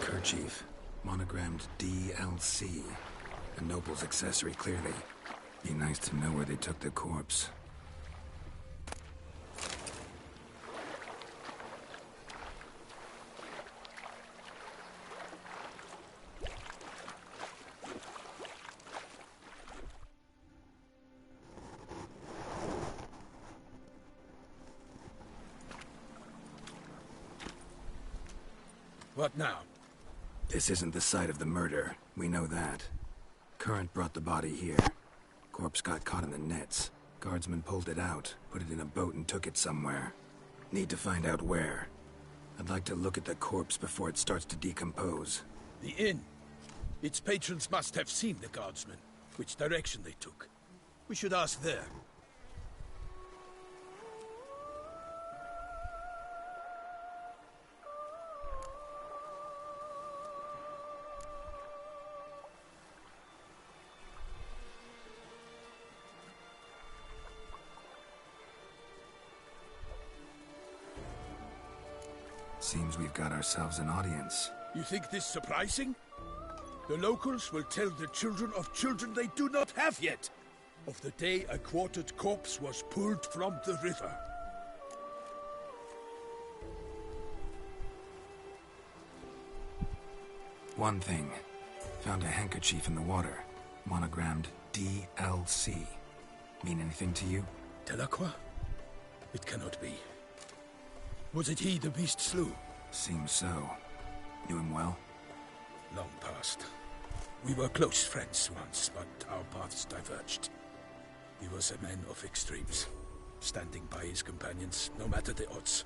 Kerchief, monogrammed DLC. A noble's accessory, clearly. Be nice to know where they took the corpse. What now? This isn't the site of the murder. We know that. Current brought the body here. Corpse got caught in the nets. Guardsmen pulled it out, put it in a boat and took it somewhere. Need to find out where. I'd like to look at the corpse before it starts to decompose. The inn. Its patrons must have seen the guardsmen. Which direction they took. We should ask there. Seems we've got ourselves an audience. You think this surprising? The locals will tell the children of children they do not have yet, of the day a quartered corpse was pulled from the river. One thing. Found a handkerchief in the water. Monogrammed DLC. Mean anything to you? Delacroix? It cannot be. Was it he the beast slew? Seems so. Knew him well? Long past. We were close friends once, but our paths diverged. He was a man of extremes, standing by his companions, no matter the odds.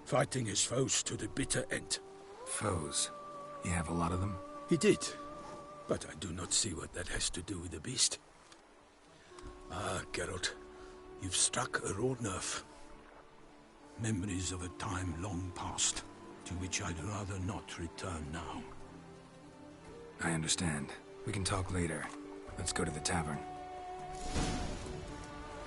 Fighting his foes to the bitter end. Foes? You have a lot of them? He did. But I do not see what that has to do with the beast. Ah, Geralt. You've struck a raw nerve. Memories of a time long past, to which I'd rather not return now. I understand. We can talk later. Let's go to the tavern.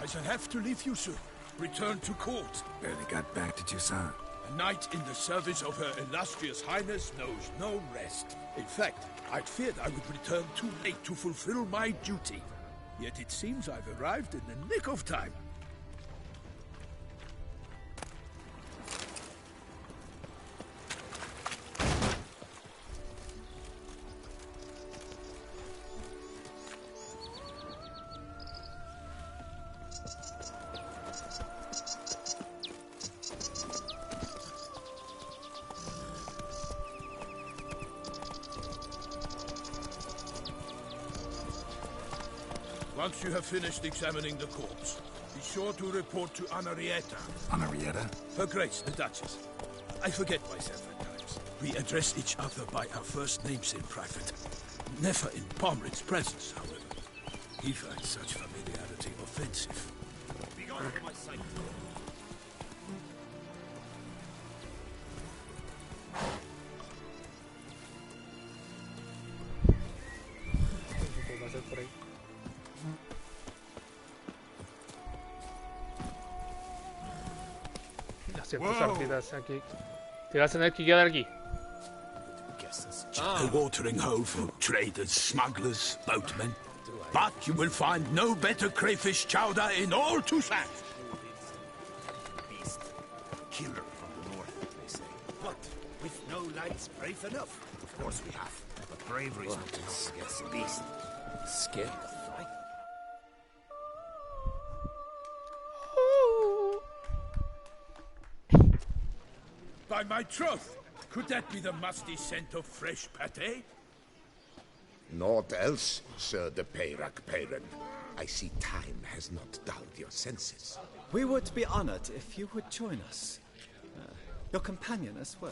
I shall have to leave you soon. Return to court. Barely got back to Toussaint. A knight in the service of Her Illustrious Highness knows no rest. In fact, I'd feared I would return too late to fulfill my duty. Yet it seems I've arrived in the nick of time. Once you have finished examining the corpse, be sure to report to Anarietta. Anarietta? Her Grace, the Duchess. I forget myself at times. We address each other by our first names in private. Never in Pomrin's presence, however. He finds such familiarity offensive. Be gone from my sight. ¿Qué va a hacer por ahí? Las ciertas órbitas aquí. Te vas a tener que quedar aquí. A watering hole for traders, smugglers, boatmen. But you will find no better crayfish chowder in all Toussaint. Beast. Killer from the north, they say. What? With no lights brave enough? Of course we have. But bravery is not enough against the beast. Scared of fright. By my troth, could that be the musty scent of fresh pate? Naught else, Sir de Peyrac Peyran. I see time has not dulled your senses. We would be honored if you would join us. Your companion as well.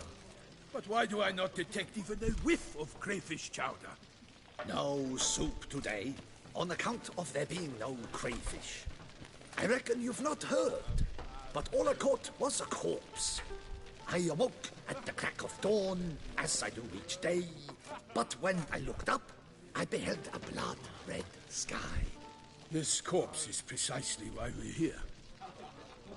But why do I not detect even a whiff of crayfish chowder? No soup today, on account of there being no crayfish. I reckon you've not heard, but all I caught was a corpse. I awoke at the crack of dawn, as I do each day, but when I looked up, I beheld a blood-red sky. This corpse is precisely why we're here.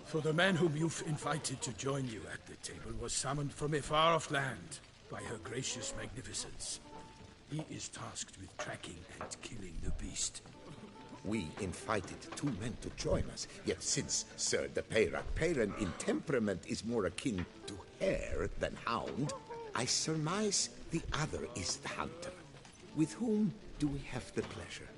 For the man whom you've invited to join you at the table was summoned from a far-off land by her gracious magnificence. He is tasked with tracking and killing the beast. We invited two men to join us, yet since Sir de Peyrac Peyran in temperament is more akin to hare than hound, I surmise the other is the hunter. With whom do we have the pleasure?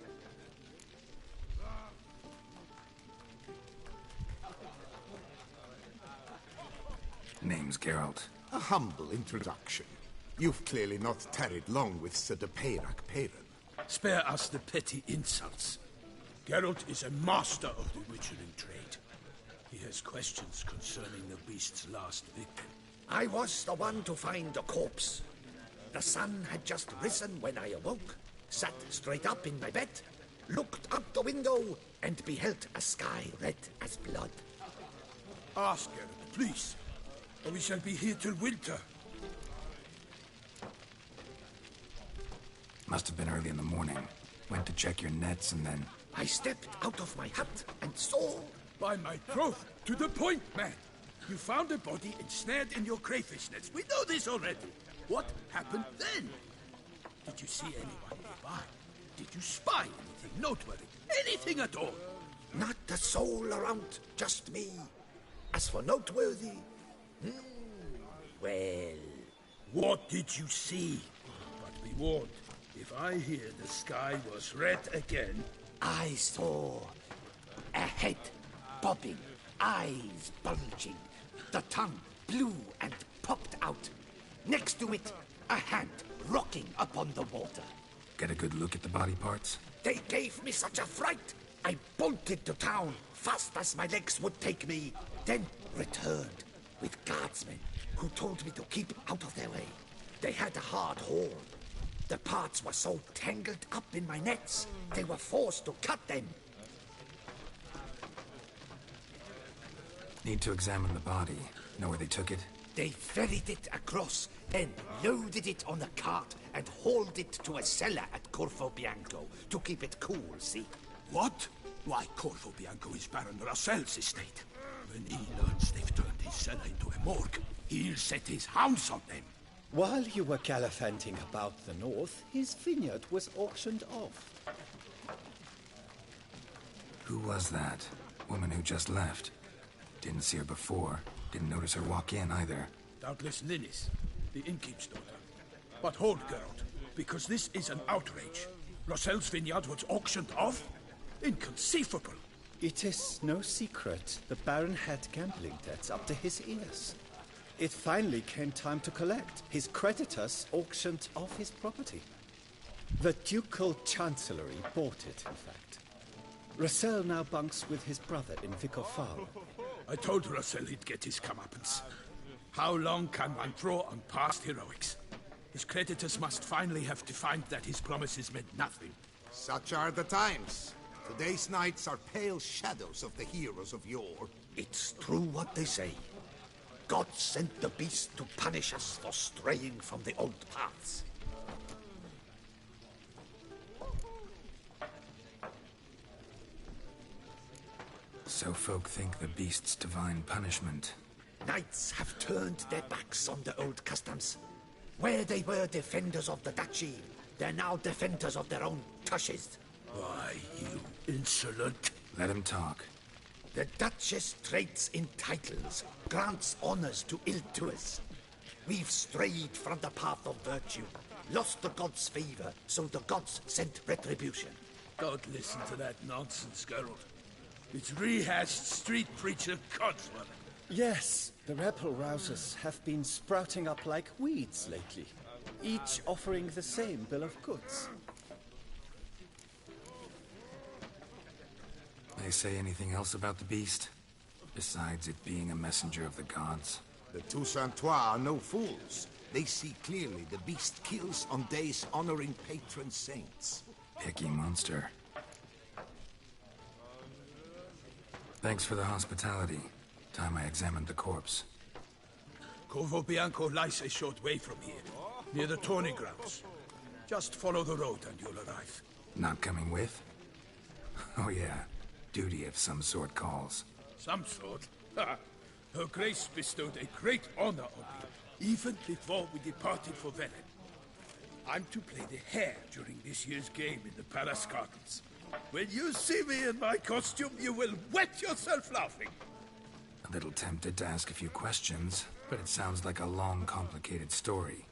Name's Geralt. A humble introduction. You've clearly not tarried long with Sir de Peyrac Peyran. Spare us the petty insults. Geralt is a master of the witchering trade. He has questions concerning the beast's last victim. I was the one to find the corpse. The sun had just risen when I awoke, sat straight up in my bed, looked out the window, and beheld a sky red as blood. Ask Geralt, please, or we shall be here till winter. Must have been early in the morning. Went to check your nets and then... I stepped out of my hut and saw... By my troth, to the point, man. You found a body ensnared in your crayfish nets. We know this already. What happened then? Did you see anyone nearby? Did you spy anything noteworthy? Anything at all? Not a soul around, just me. As for noteworthy... well... What did you see? But be warned, if I hear the sky was red again... I saw a head bobbing, eyes bulging, the tongue blue and popped out. Next to it, a hand rocking upon the water. Get a good look at the body parts? They gave me such a fright. I bolted to town fast as my legs would take me, then returned with guardsmen who told me to keep out of their way. They had a hard haul. The parts were so tangled up in my nets, they were forced to cut them. Need to examine the body. Know where they took it? They ferried it across, then loaded it on a cart and hauled it to a cellar at Corvo Bianco to keep it cool, see? What? Why, Corvo Bianco is Baron Russell's estate. When he learns they've turned his cellar into a morgue, he'll set his hounds on them. While you were gallivanting about the north, his vineyard was auctioned off. Who was that? Woman who just left. Didn't see her before. Didn't notice her walk in either. Doubtless Linnis, the innkeep's daughter. But hold, Geralt, because this is an outrage. Russell's vineyard was auctioned off? Inconceivable. It is no secret the Baron had gambling debts up to his ears. It finally came time to collect. His creditors auctioned off his property. The Ducal Chancellery bought it, in fact. Russell now bunks with his brother in Vicar Farm. I told Russell he'd get his comeuppance. How long can one draw on past heroics? His creditors must finally have to find that his promises meant nothing. Such are the times. Today's knights are pale shadows of the heroes of yore. It's true what they say. God sent the beast to punish us for straying from the old paths. So folk think the beast's divine punishment. Knights have turned their backs on the old customs. Where they were defenders of the duchy, they're now defenders of their own tushes. Why, you insolent... Let him talk. The Duchess trades in titles, grants honors to ill-doers. We've strayed from the path of virtue, lost the gods' favor, so the gods sent retribution. Don't listen to that nonsense, Geralt. It's rehashed street preacher codswallop. Yes, the rebel rousers have been sprouting up like weeds lately, each offering the same bill of goods. They say anything else about the beast? Besides it being a messenger of the gods? The Toussaintois are no fools. They see clearly the beast kills on days honoring patron saints. Picky monster. Thanks for the hospitality. Time I examined the corpse. Corvo Bianco lies a short way from here, near the tourney grounds. Just follow the road and you'll arrive. Not coming with? Oh yeah, duty of some sort calls. Some sort? Ha! Her Grace bestowed a great honor on me, even before we departed for Velen. I'm to play the hare during this year's game in the Palace Gardens. When you see me in my costume, you will wet yourself laughing. A little tempted to ask a few questions, but it sounds like a long, complicated story.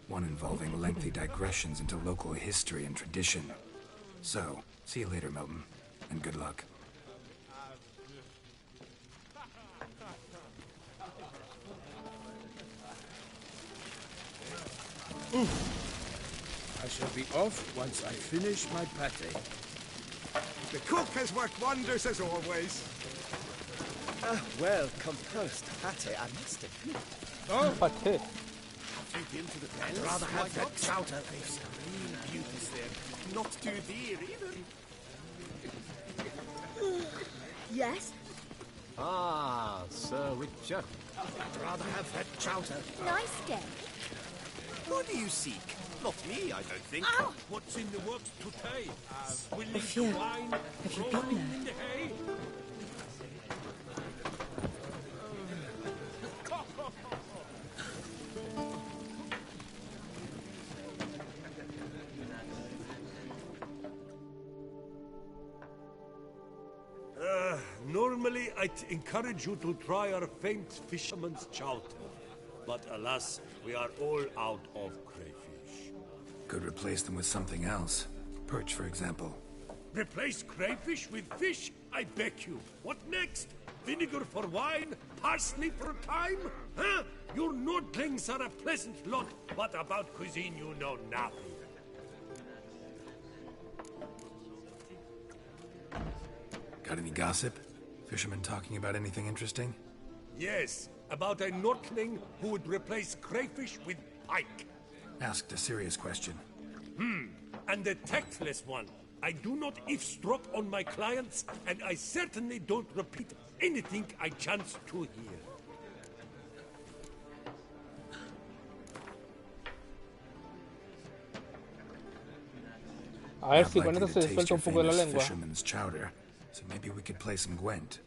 One involving lengthy digressions into local history and tradition. So, see you later, Milton, and good luck. I shall be off once I finish my pate. The cook has worked wonders as always. Well composed pate, I must admit. Oh, pate. Have you been to the I'd palace? rather have that chowder. They've some real beauties there. Not too dear, either. Yes? Ah, Sir Witcher. I'd rather have that chowder. Nice day. Who do you seek? Not me, I don't think. Ow! What's in the works today? Swilling Ophir, wine, have you been rolling there? in the hay? Normally, I'd encourage you to try our famed fisherman's chowder. But alas, we are all out of crayfish. Could replace them with something else. Perch, for example. Replace crayfish with fish? I beg you. What next? Vinegar for wine? Parsley for thyme? Huh? Your Nordlings are a pleasant lot, but about cuisine you know nothing. Got any gossip? Fishermen talking about anything interesting? Yes, about a Nordling who would replace crayfish with pike. Asked a serious question. And a tactless one. I do not eavesdrop on my clients, and I certainly don't repeat anything I chance to hear. A ver Not si con likely esto to se taste suelta your un poco la famous lengua. fisherman's chowder, so maybe we could play some Gwent.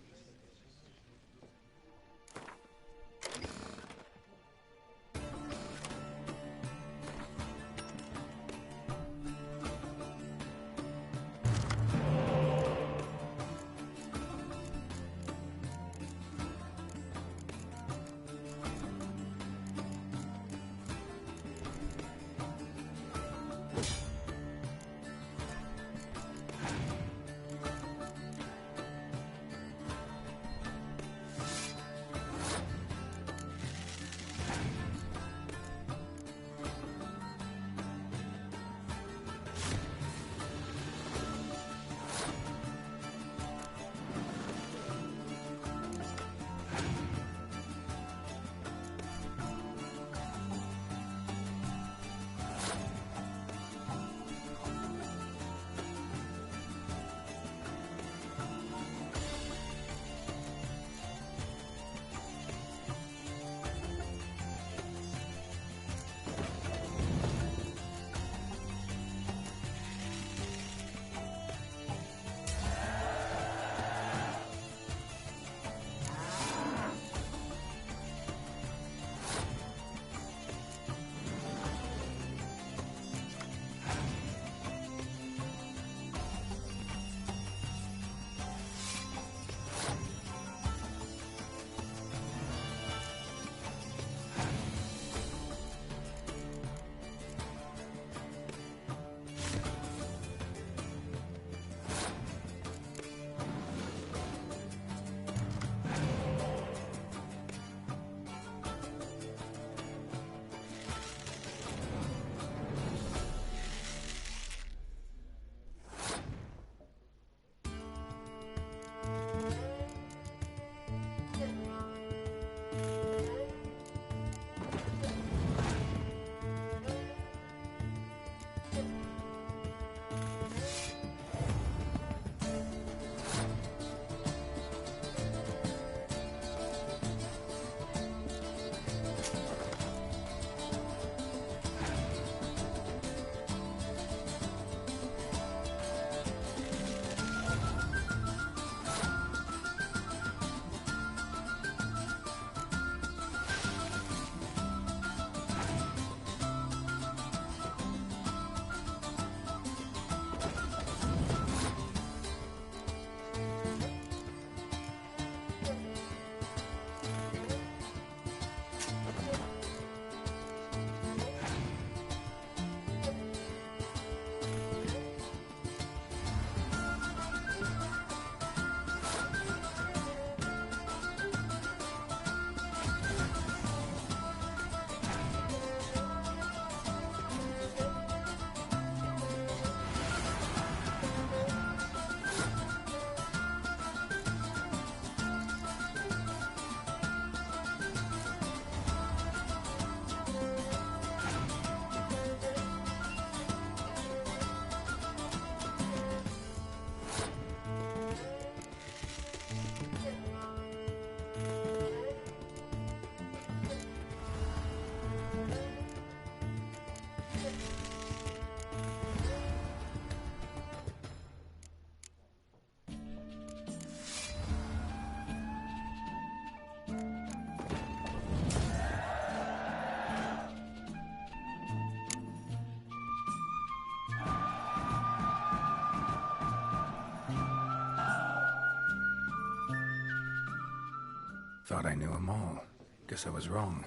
Thought I knew them all. Guess I was wrong.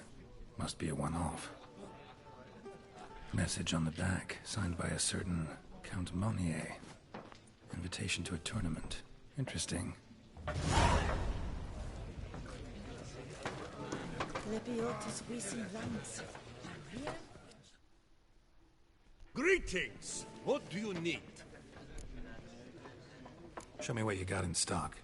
Must be a one-off. Message on the back, signed by a certain Count Monnier. Invitation to a tournament. Interesting. Greetings! What do you need? Show me what you got in stock.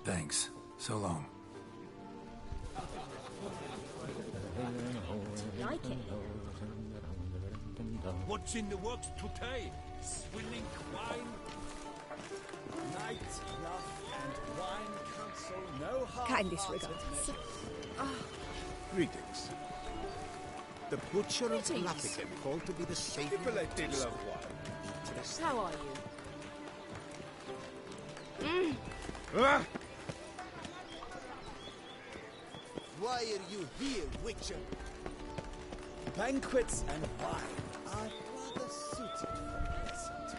Thanks. So long. Like it. What's in the works today? Swilling wine? Night, love, and wine counsel no harm. Kind disregards. Greetings. The Butcher of Claphican called to be the savior of taste. How are you? Why are you here, Witcher? Banquets and wine are rather suited for present.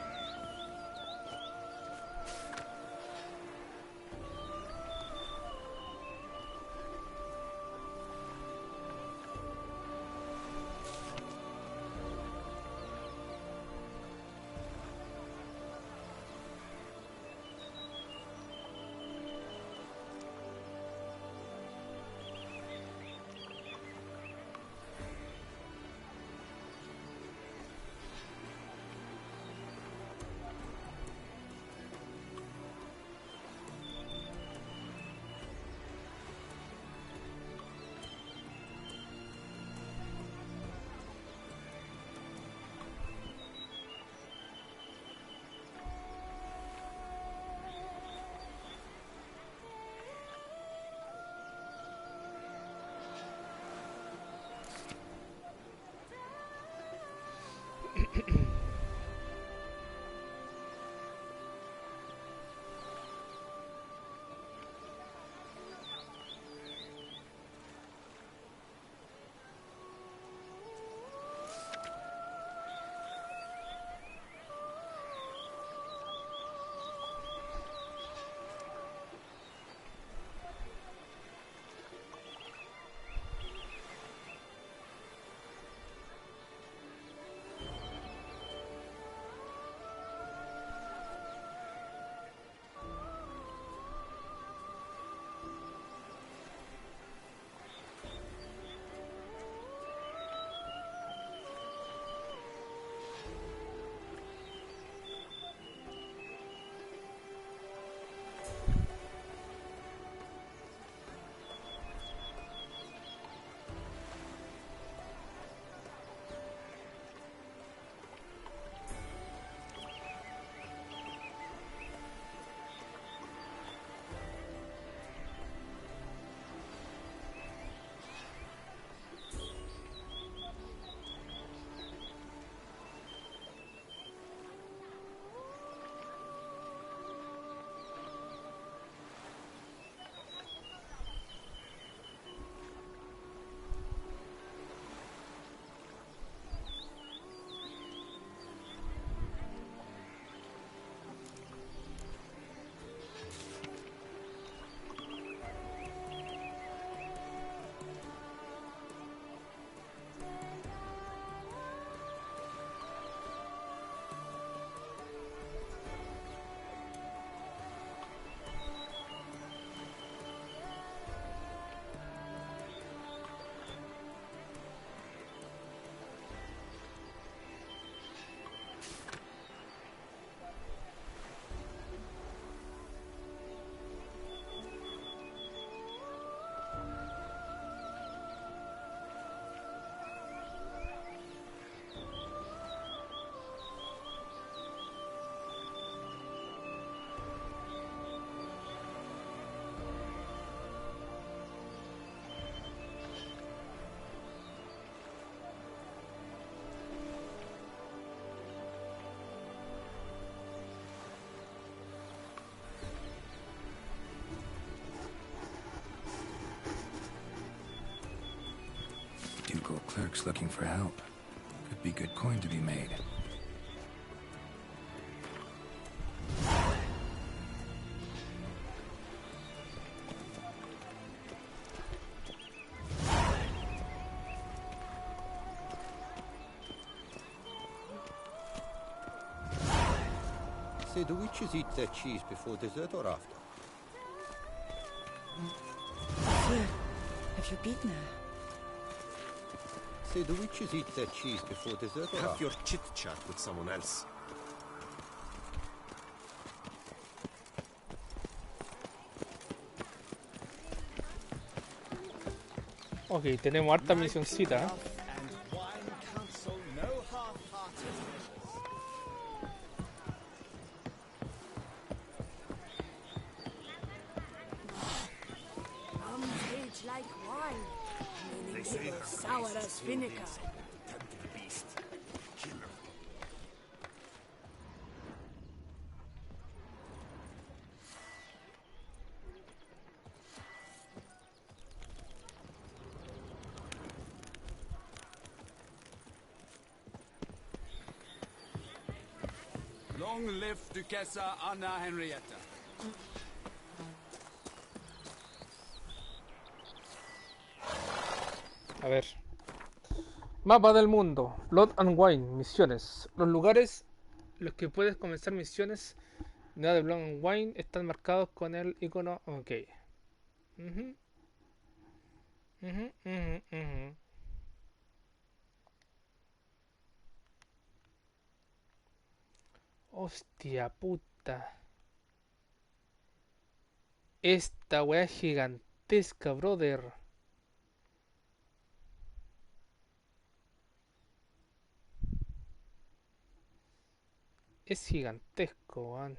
Ducal clerks looking for help. Could be good coin to be made. Say, do witches eat their cheese before dessert or after? Monsieur, have you beaten her? Say, do witches eat their cheese before dessert or Have after? your chit-chat with someone else. Ok, tenemos harta misioncita. Like wine, meaning sour as vinegar. Long live Duquesa Anna Henrietta. A ver. Mapa del mundo. Blood and Wine. Misiones. Los lugares en los que puedes comenzar misiones de Blood and Wine están marcados con el icono. Ok. Hostia puta. Esta weá es gigantesca, brother. Es gigantesco, man.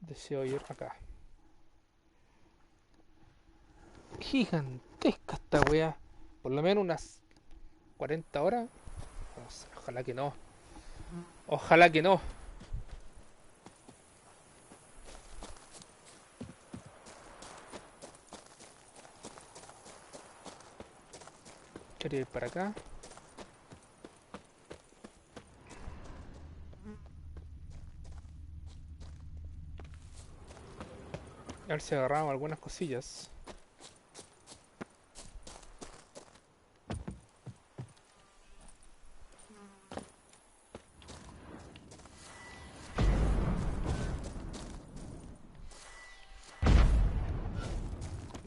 Deseo ir acá. Gigantesca esta wea. Por lo menos unas 40 horas. No sé, ojalá que no. Ojalá que no. Quería ir para acá. A ver si agarramos algunas cosillas.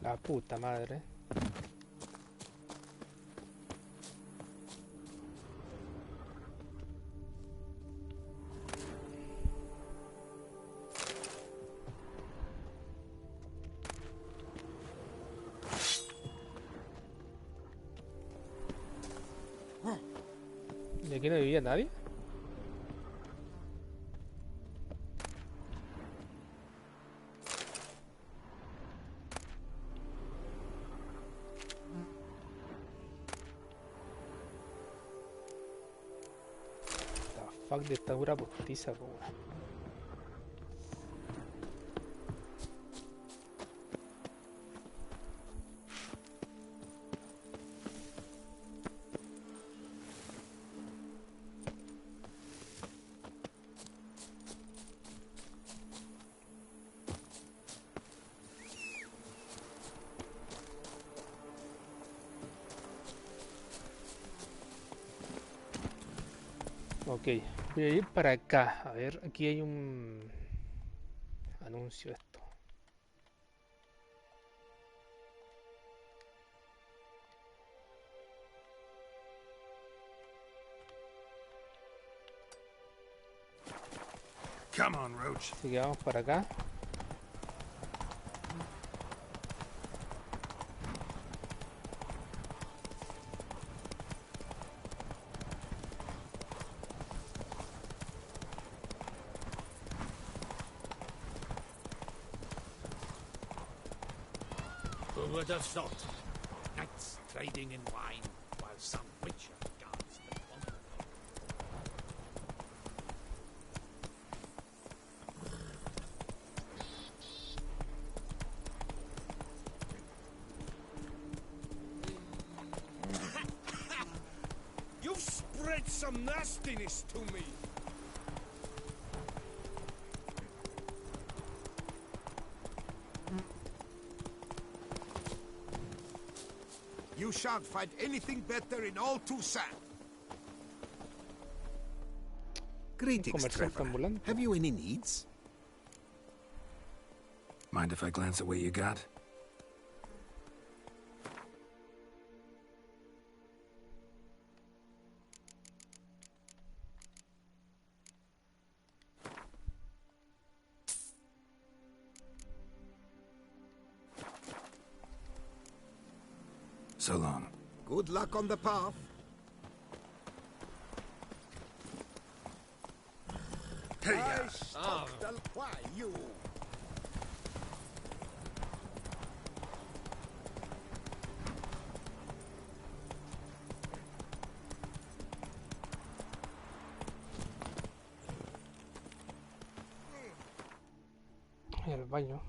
La puta madre. ¿Y aquí no vivía nadie? The fuck de esta dura postiza, po. Ok, voy a ir para acá. A ver, aquí hay un anuncio esto. Come on, Roach. Así que vamos para acá. Who would have thought? Knights trading in wine while some witcher guards the water. You've spread some nastiness to me. You shan't find anything better in all Toussaint. Greetings, Trevor. Have you any needs? Mind if I glance at what you got? So long. Good luck on the path. I stopped why you. El baño.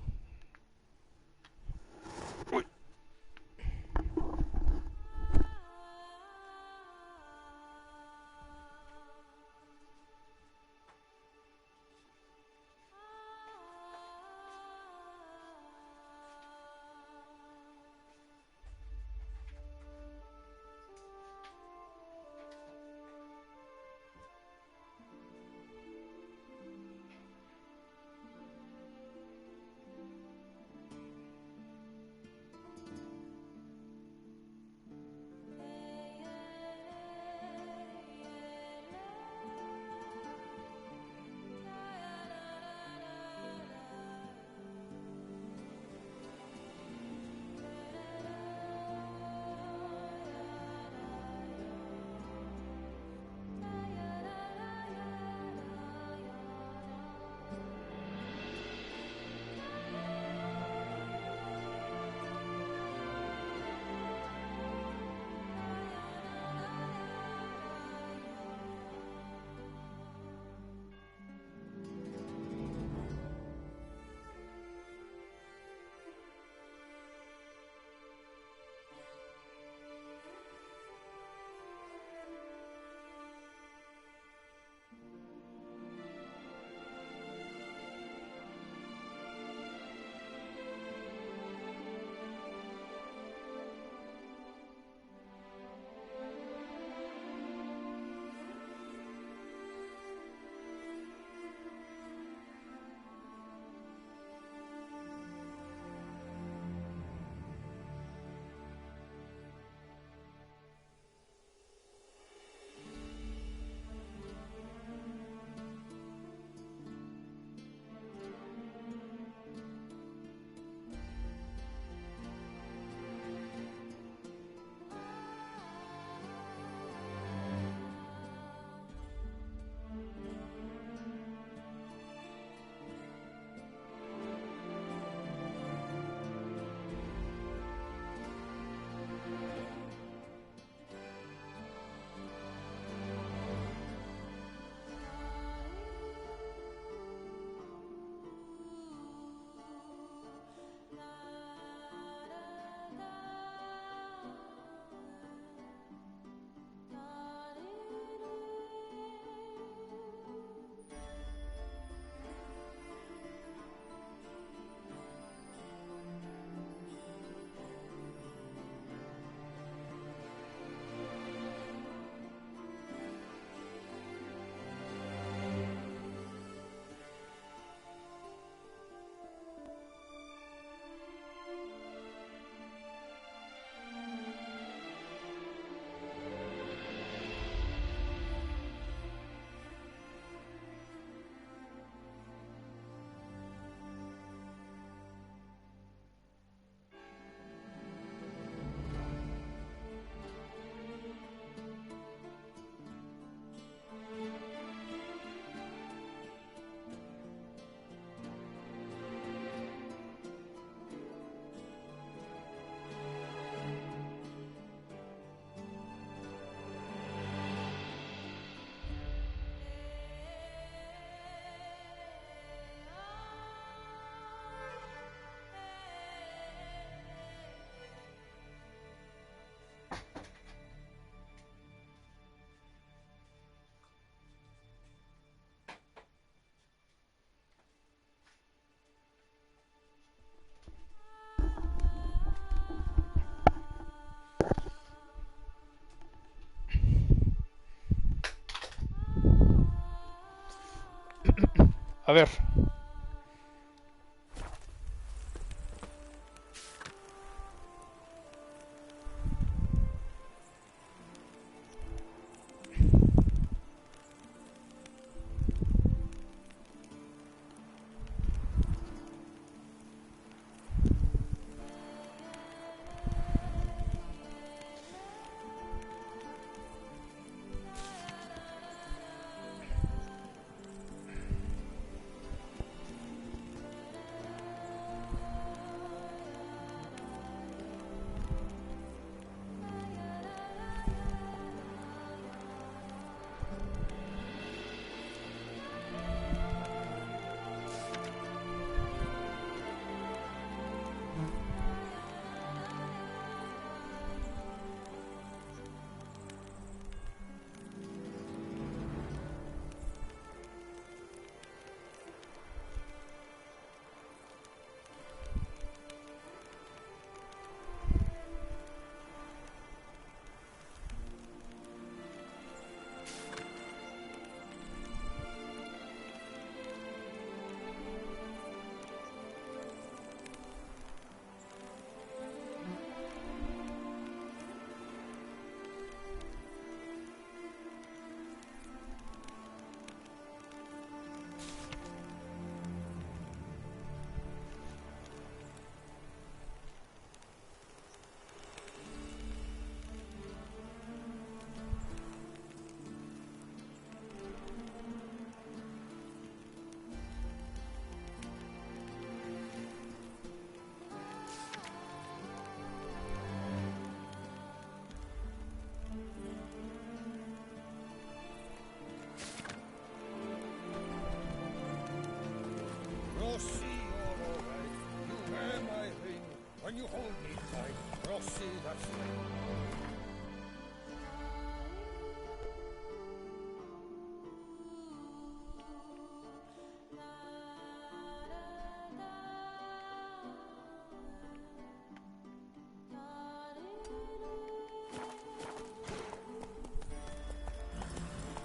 A ver.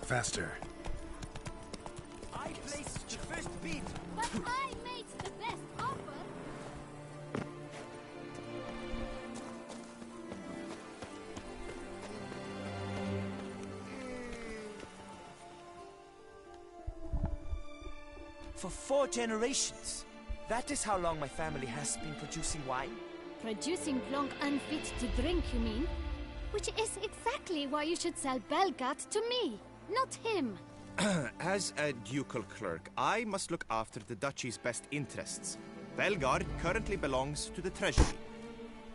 Faster. I placed the first beat. But I made the best offer. For 4 generations. That is how long my family has been producing wine. Producing plonk unfit to drink, you mean? Which is exactly why you should sell Belgat to me, not him. As a ducal clerk, I must look after the duchy's best interests. Belgard currently belongs to the treasury.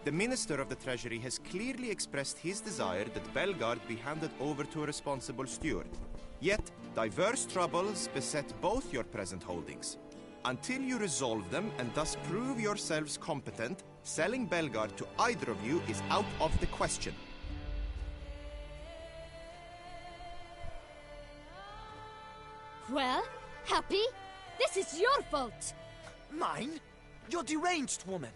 The minister of the treasury has clearly expressed his desire that Belgard be handed over to a responsible steward. Yet, diverse troubles beset both your present holdings. Until you resolve them and thus prove yourselves competent, selling Belgard to either of you is out of the question. Well, Happy? This is your fault! Mine? You're deranged, woman.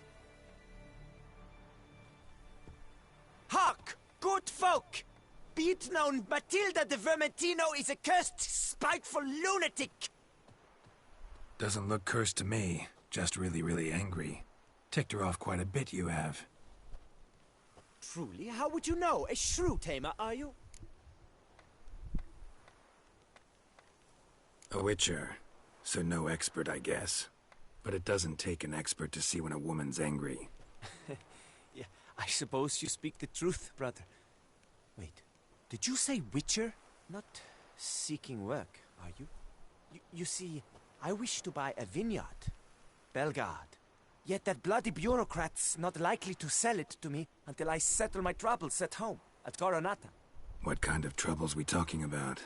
Hark, good folk! Be it known, Matilda de Vermentino is a cursed, spiteful lunatic! Doesn't look cursed to me. Just really, really angry. Ticked her off quite a bit, you have. Truly? How would you know? A shrew tamer, are you? A witcher. So no expert, I guess. But it doesn't take an expert to see when a woman's angry. Yeah, I suppose you speak the truth, brother. Wait, did you say witcher? Not seeking work, are you? You see, I wish to buy a vineyard. Belgard. Yet that bloody bureaucrat's not likely to sell it to me until I settle my troubles at home, at Coronata. What kind of troubles we talking about?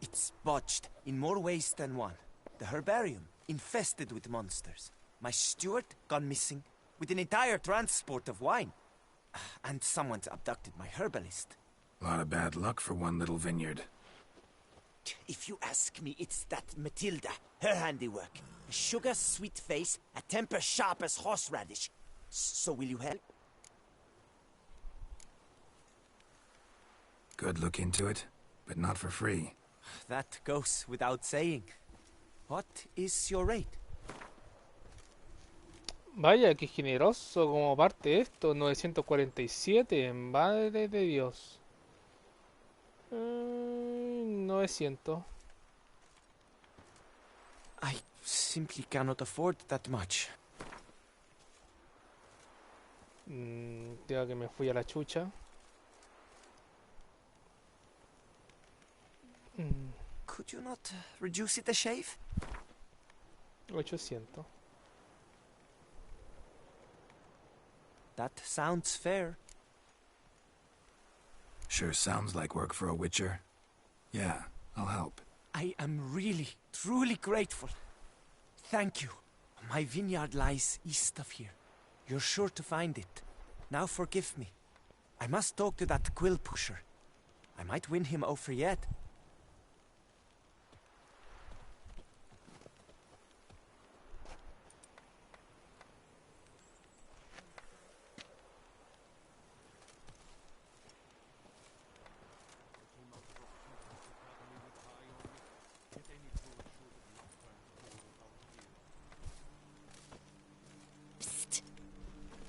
It's botched in more ways than one. The herbarium, infested with monsters. My steward, gone missing, with an entire transport of wine. And someone's abducted my herbalist. A lot of bad luck for one little vineyard. If you ask me, it's that Matilda, her handiwork. A sugar-sweet face, a temper sharp as horseradish. So will you help? Good look into it, but not for free. That goes without saying. What is your rate? Vaya, qué generoso como parte esto. 947, madre de Dios. 900. I simply cannot afford that much. Ya que me fui a la chucha. Could you not reduce it a shave? 800. That sounds fair. Sure sounds like work for a witcher. Yeah, I'll help. I am really, truly grateful. Thank you. My vineyard lies east of here. You're sure to find it. Now forgive me. I must talk to that quill pusher. I might win him over yet.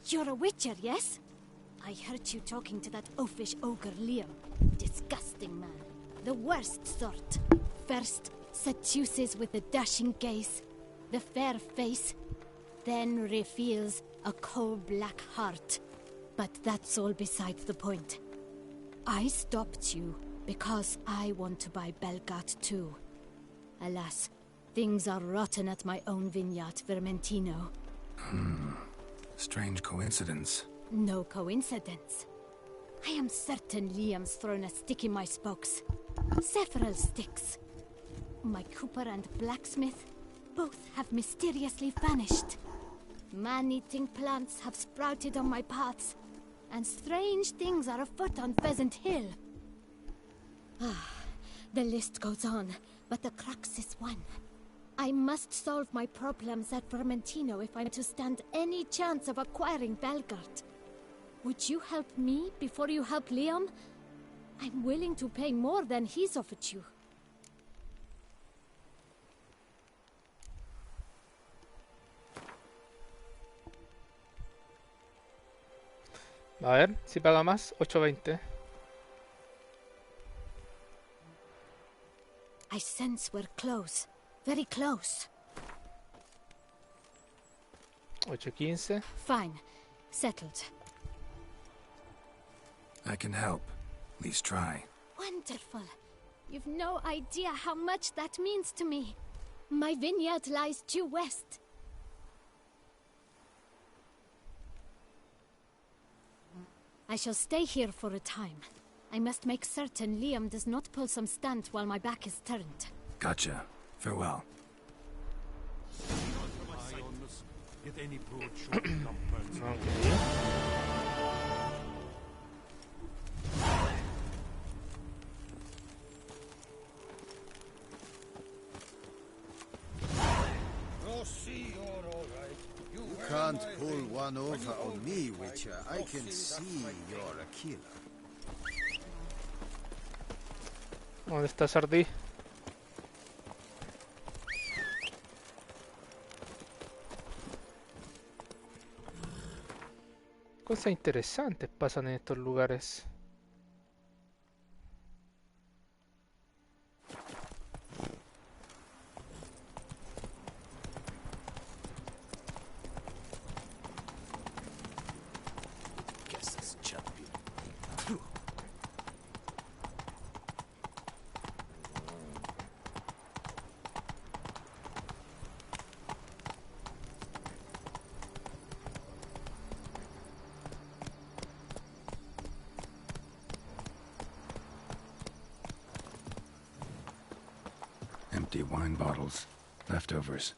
You're a witcher, yes? I heard you talking to that oafish ogre Liam. Disgusting man. The worst sort. First, seduces with the dashing gaze, the fair face, then reveals a coal-black heart. But that's all besides the point. I stopped you because I want to buy Belgat too. Alas, things are rotten at my own vineyard, Vermentino. Strange coincidence. No coincidence. I am certain Liam's thrown a stick in my spokes. Several sticks. My cooper and blacksmith both have mysteriously vanished. Man-eating plants have sprouted on my paths, and strange things are afoot on Pheasant Hill. The list goes on, but the crux is one. I must solve my problems at Vermentino if I'm to stand any chance of acquiring Belgard. Would you help me before you help Liam? I'm willing to pay more than he's offered you. A ver, si paga más, 8.20. I sense we're close. Very close. 8.15. Fine. Settled. I can help. At least try. Wonderful. You've no idea how much that means to me. My vineyard lies due west. I shall stay here for a time. I must make certain Liam does not pull some stunt while my back is turned. Gotcha. Farewell. Get any broad lumpers. You can't pull one over on me, Witcher. I can see you're a killer. ¿Dónde está Sardí? Cosas interesantes pasan en estos lugares. Empty wine bottles. Leftovers.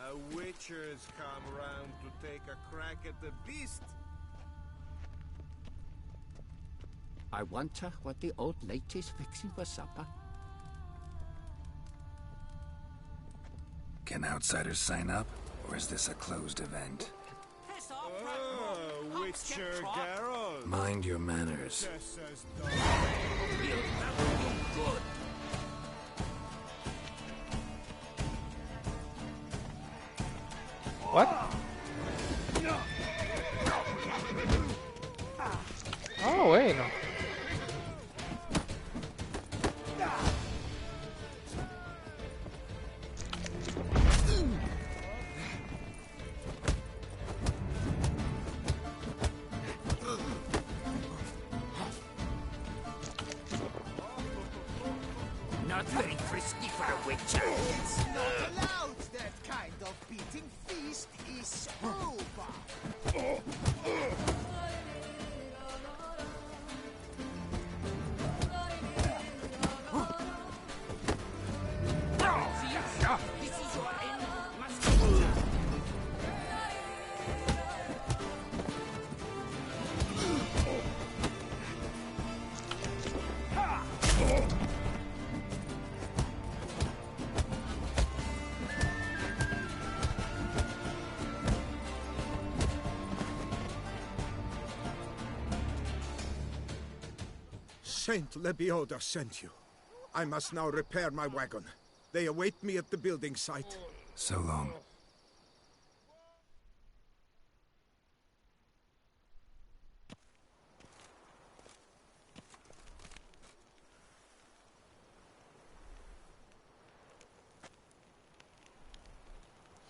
A witcher's come round to take a crack at the beast. I wonder what the old lady's fixing for supper. Can outsiders sign up? Or is this a closed event? Witcher Geralt. Mind your manners. What? Oh, bueno. Not very frisky for a witcher. It's not allowed. That kind of beating feast is over. This is your end, Master. Saint Lebioda sent you. I must now repair my wagon. They await me at the building site. So long.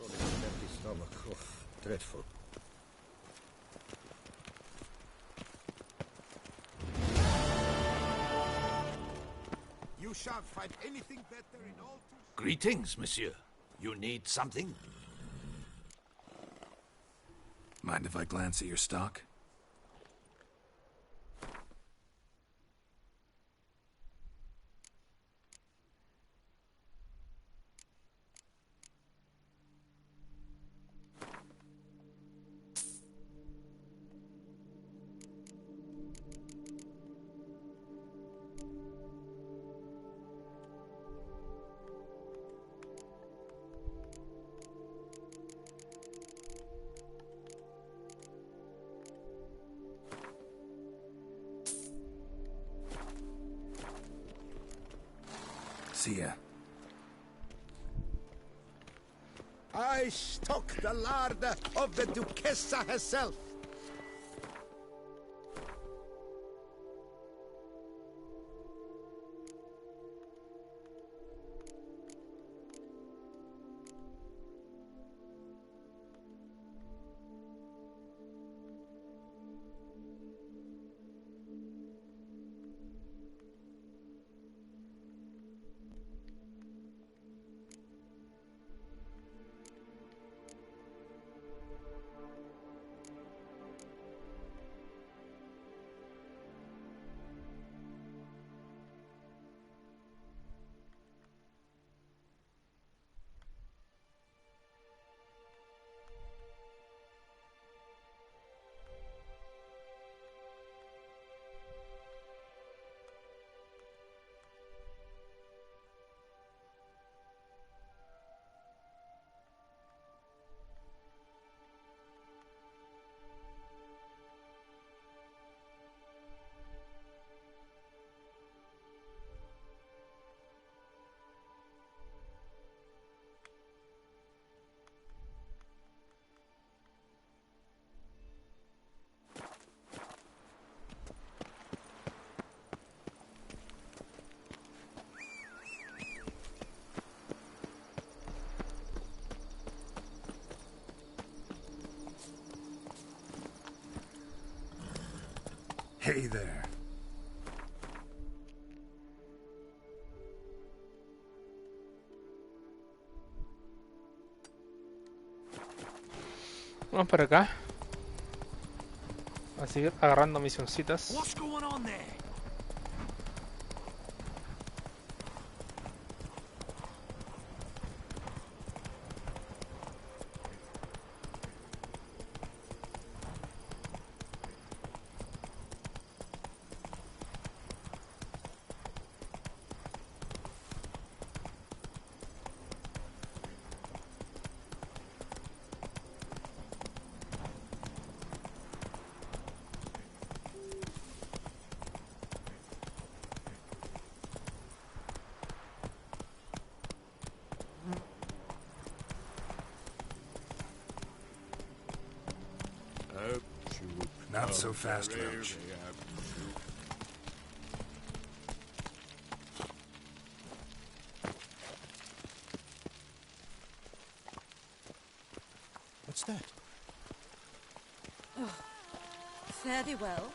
Empty stomach. Oh, dreadful. You shan't find anything better in all... Greetings, monsieur. You need something? Mind if I glance at your stock? See ya. I stuck the larder of the Duchessa herself. Hey there. Vamos para acá. A seguir agarrando misioncitas. What's going on there? Not so fast, Roach. What's that? Oh, fairly well.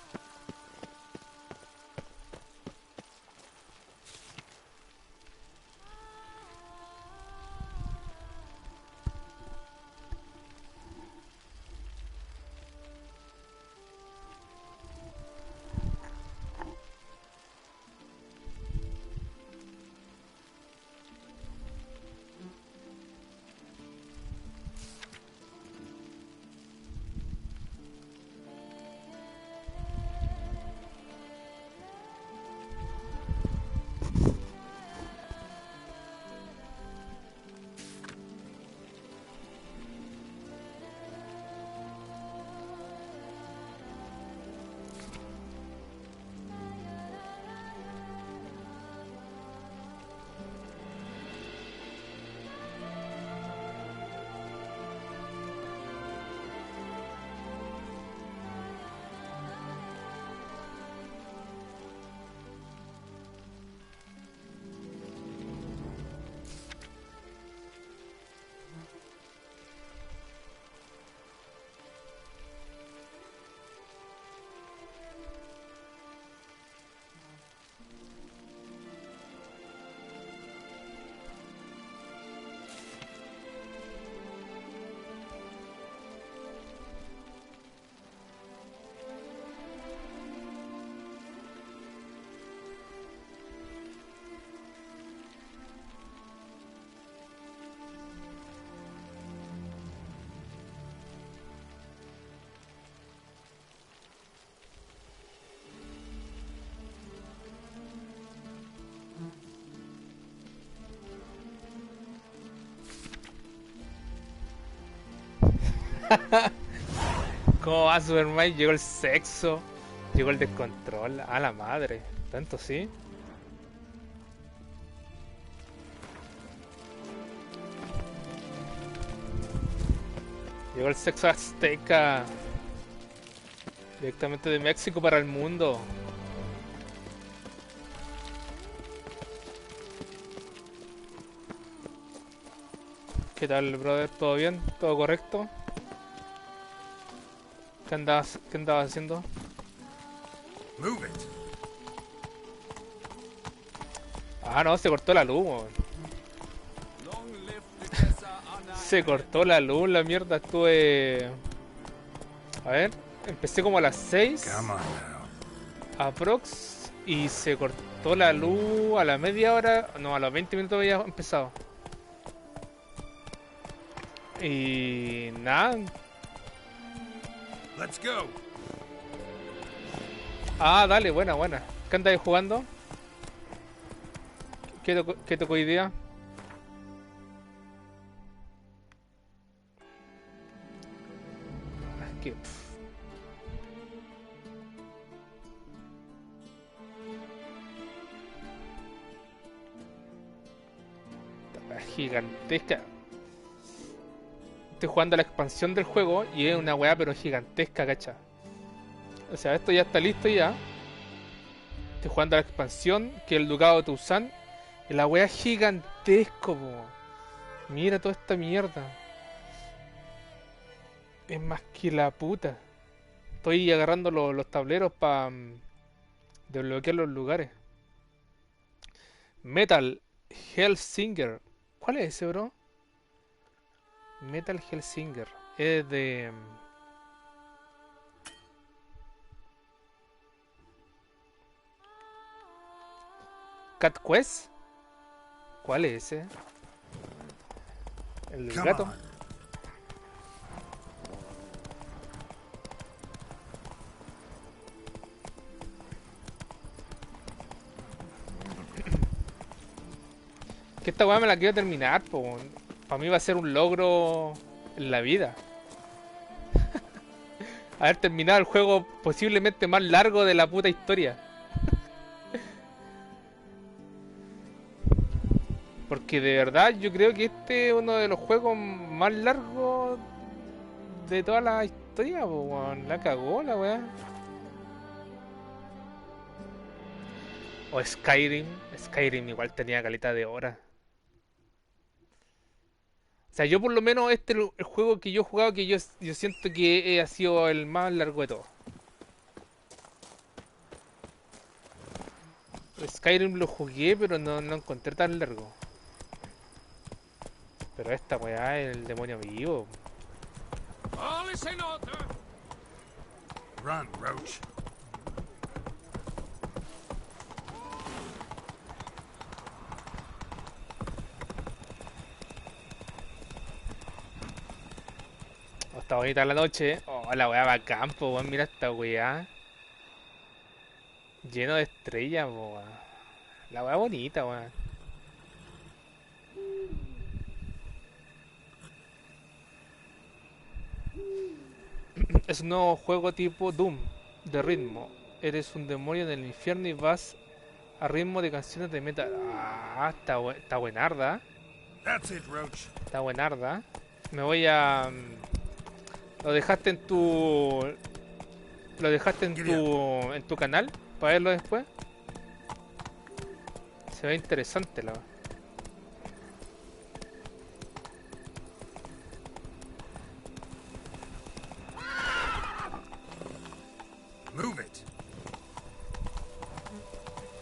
¿Cómo va Superman? Llegó el sexo, llegó el descontrol, a la madre, tanto sí. Llegó el sexo azteca. Directamente de México para el mundo. ¿Qué tal, brother? ¿Todo bien? ¿Todo correcto? ¿Qué andabas haciendo? Move it. Ah, no, se cortó la luz, weón. Se cortó la luz, la mierda. Estuve... A ver, empecé como a las 6. Aprox. Y se cortó la luz a la media hora. No, a los 20 minutos había empezado. Y nada. Let's go. Ah, dale, buena. ¿Qué andáis jugando? ¿Qué tocó hoy día? Es que... gigantesca. Estoy jugando la expansión del juego y es una weá pero gigantesca, cacha. O sea, esto ya está listo ya. Estoy jugando la expansión, que es el Ducado de Toussaint. Y la weá es gigantesco, po. Mira toda esta mierda. Es más que la puta. Estoy agarrando los tableros para desbloquear los lugares. Metal Hellsinger. ¿Cuál es ese, bro? Metal Hellsinger. Es de... Cat Quest. ¿Cuál es ese? El del gato. Que esta weá me la quiero terminar, po. Para mí va a ser un logro en la vida. Haber terminado el juego posiblemente más largo de la puta historia. Porque de verdad yo creo que este es uno de los juegos más largos de toda la historia, po, weón. La cagó la weá. O Skyrim. Skyrim igual tenía caleta de horas. O sea, yo por lo menos este es el juego que yo he jugado que yo siento que ha sido el más largo de todos. Skyrim lo jugué, pero no encontré tan largo. Pero esta weá es el demonio vivo. Run, Roach. Está bonita la noche. Oh, la weá va a campo, weón. Mira esta weá. Lleno de estrellas, weón. La weá bonita, weón. Es un nuevo juego tipo Doom, de ritmo. Eres un demonio del infierno y vas a ritmo de canciones de metal. Ah, está buenarda. That's it, Roach. Está buenarda. Me voy a... Lo dejaste en tu... Lo dejaste en tu canal para verlo después. Se ve interesante la... Move it.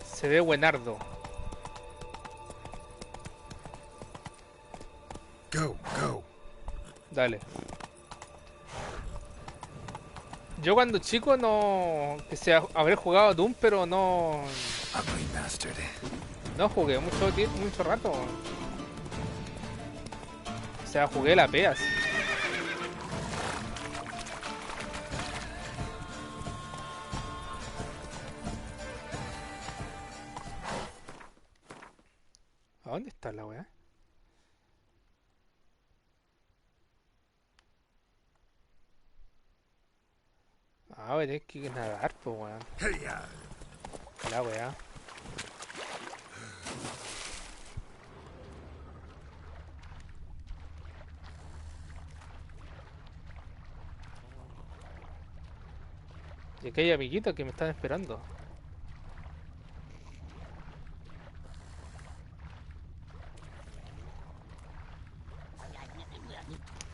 Se ve buenardo. Go. Dale. Yo cuando chico no... Que sea, habré jugado Doom, pero no... No jugué mucho rato. O sea, jugué la PEA, así. ¿A dónde está la weá? Ah, voy a tener que nadar, pues weón. La weá. Y aquí hay amiguitos que me están esperando.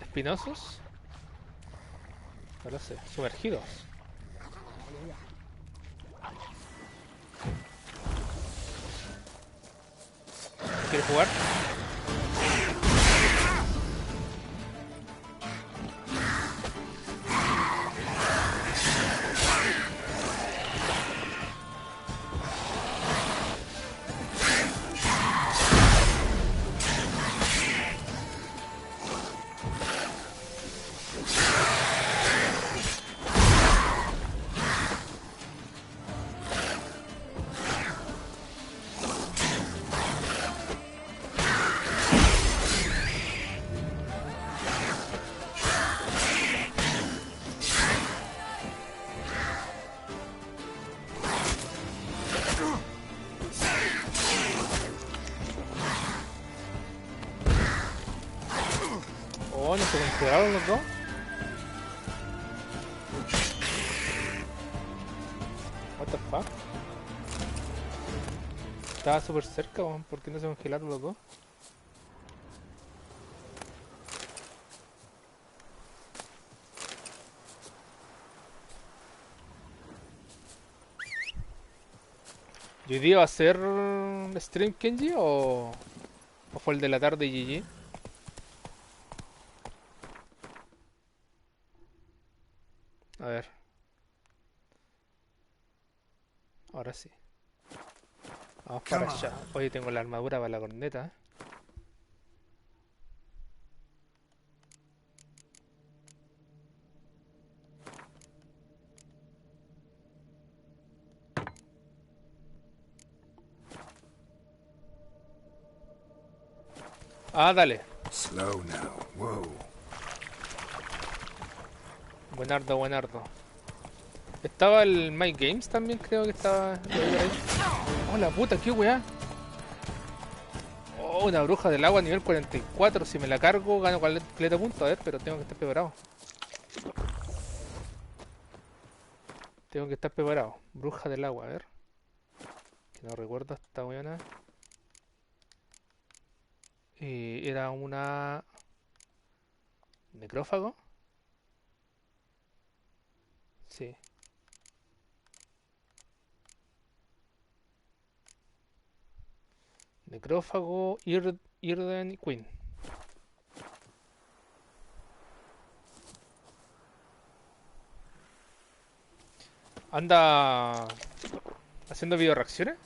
¿Espinosos? No lo sé. Sumergidos. ¿Quieres jugar? Oh, no se consideraron los dos. What the fuck? Estaba súper cerca, weón. ¿Por qué no se congelaron los dos? ¿Y hoy día va a ser stream Kenji o fue el de la tarde GG? A ver. Ahora sí. Vamos para allá. Oye, tengo la armadura para la corneta. Ah, dale. Slow now. Whoa. Buenardo, buenardo. Estaba el My Games también, creo que estaba. Oh, la puta, qué weá. Oh, una bruja del agua nivel 44. Si me la cargo, gano caleta punto. A ver, pero tengo que estar preparado. Tengo que estar preparado. Bruja del agua, a ver. Que no recuerdo esta weona. Era una... ¿Necrófago? Sí. Necrófago, Irden y Queen. ¿Anda haciendo video reacciones?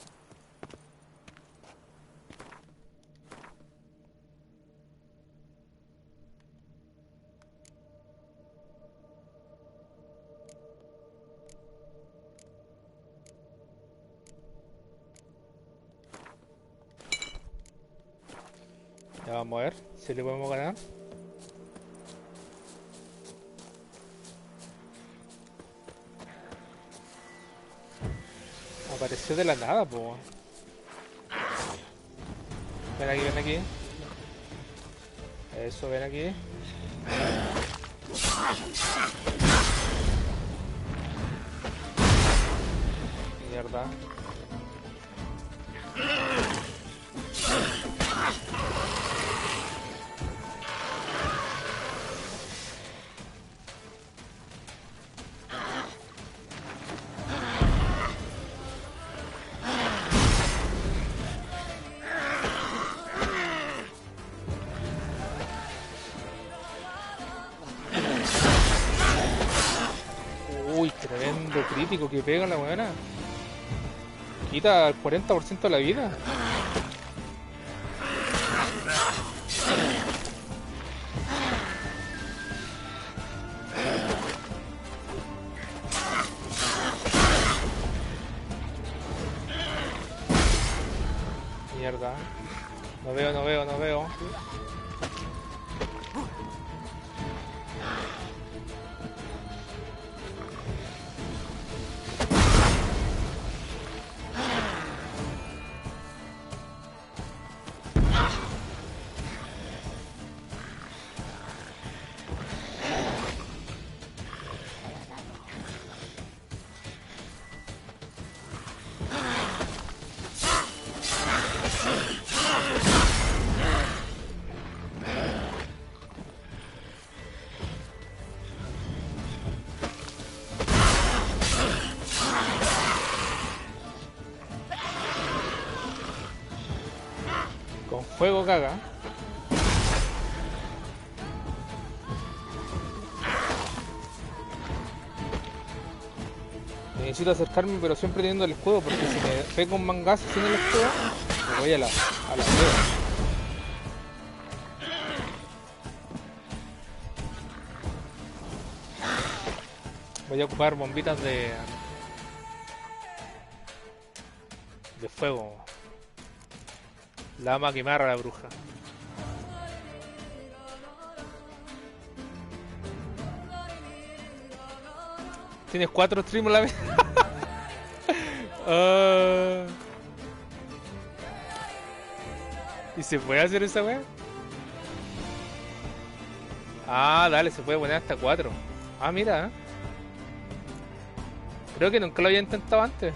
Ya vamos a ver si le podemos ganar. Apareció de la nada, po. Ven aquí, ven aquí. Eso, ven aquí. Mierda. Uy, tremendo crítico que pega la buena. Quita el 40% de la vida. Mierda. No veo, no veo, no veo. juego caga. Necesito acercarme, pero siempre teniendo el escudo, porque si me pego un mangazo sin el escudo, me voy a la rueda. Voy a ocupar bombitas de fuego. La vamos a quemar a la bruja. Tienes 4 streams a la vez. ¿Y se puede hacer esa wea? Ah, dale, se puede poner hasta 4. Ah, mira. Creo que nunca lo había intentado antes.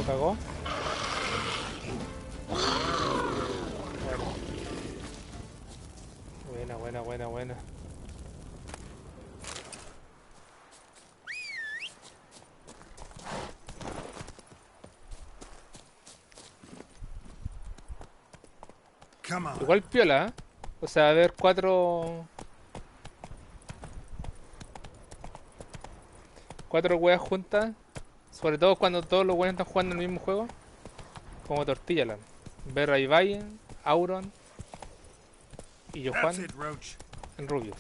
Cagó. Buena. Igual piola, ¿eh? O sea, a ver, 4 weas juntas. Sobre todo cuando todos los weones están jugando el mismo juego. Como Tortilla Land. Ver a Ibai, Auron y Johan en rubios.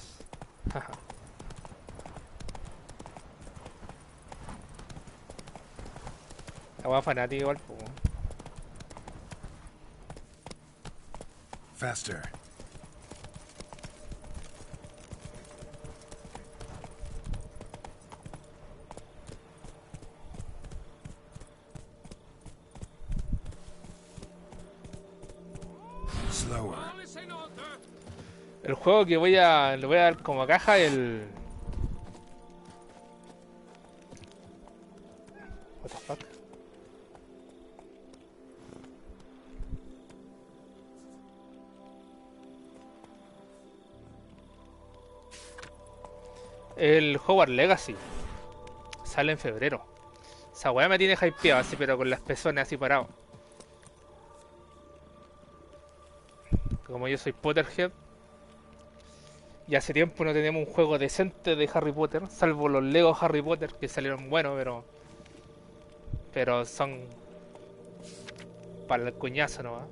La wea fanática igual, po. Faster. Slower. El juego que le voy a dar como caja el... What the fuck? El Hogwarts Legacy. Sale en febrero. Esa weá me tiene hypeado así, pero con las pezones así parado. Como yo soy Potterhead. Y hace tiempo no tenemos un juego decente de Harry Potter. Salvo los Lego Harry Potter, que salieron buenos, pero son para el coñazo nomás.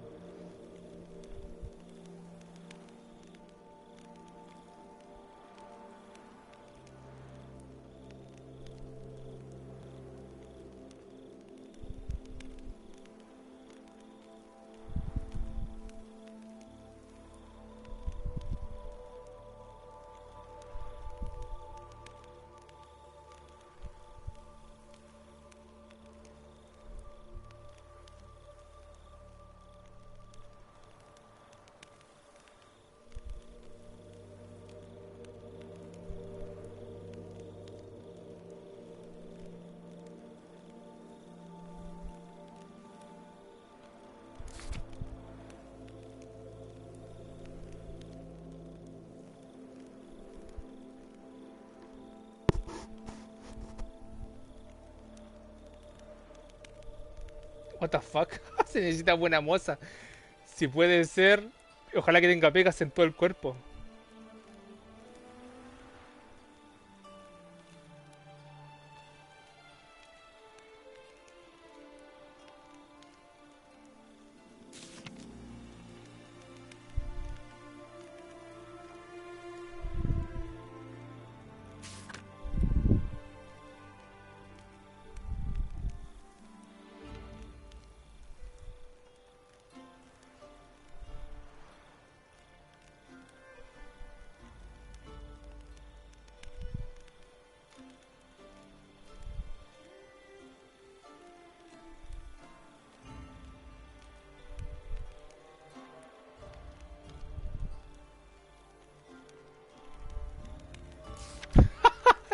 What the fuck? Se necesita buena moza. Si puede ser, ojalá que tenga pegas en todo el cuerpo.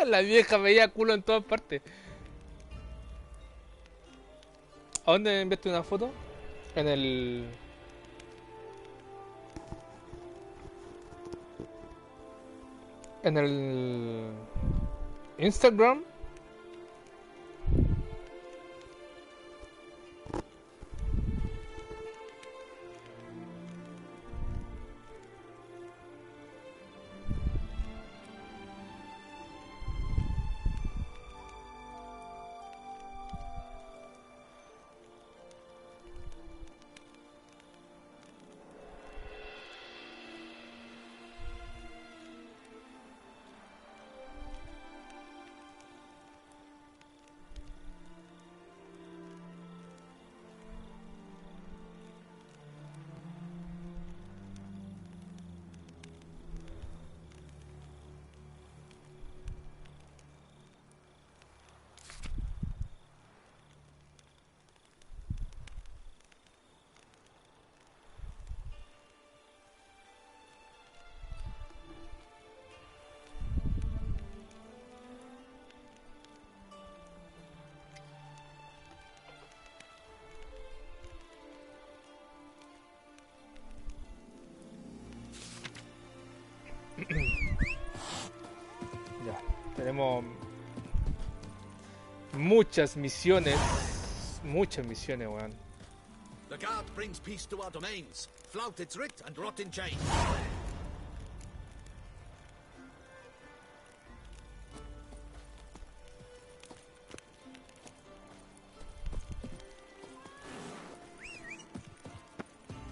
La vieja veía culo en todas partes. ¿A dónde enviaste una foto? En el... En el... Instagram. Ya, tenemos muchas misiones, weón. The guard brings peace to our domains. Flout its writ and rot in chains.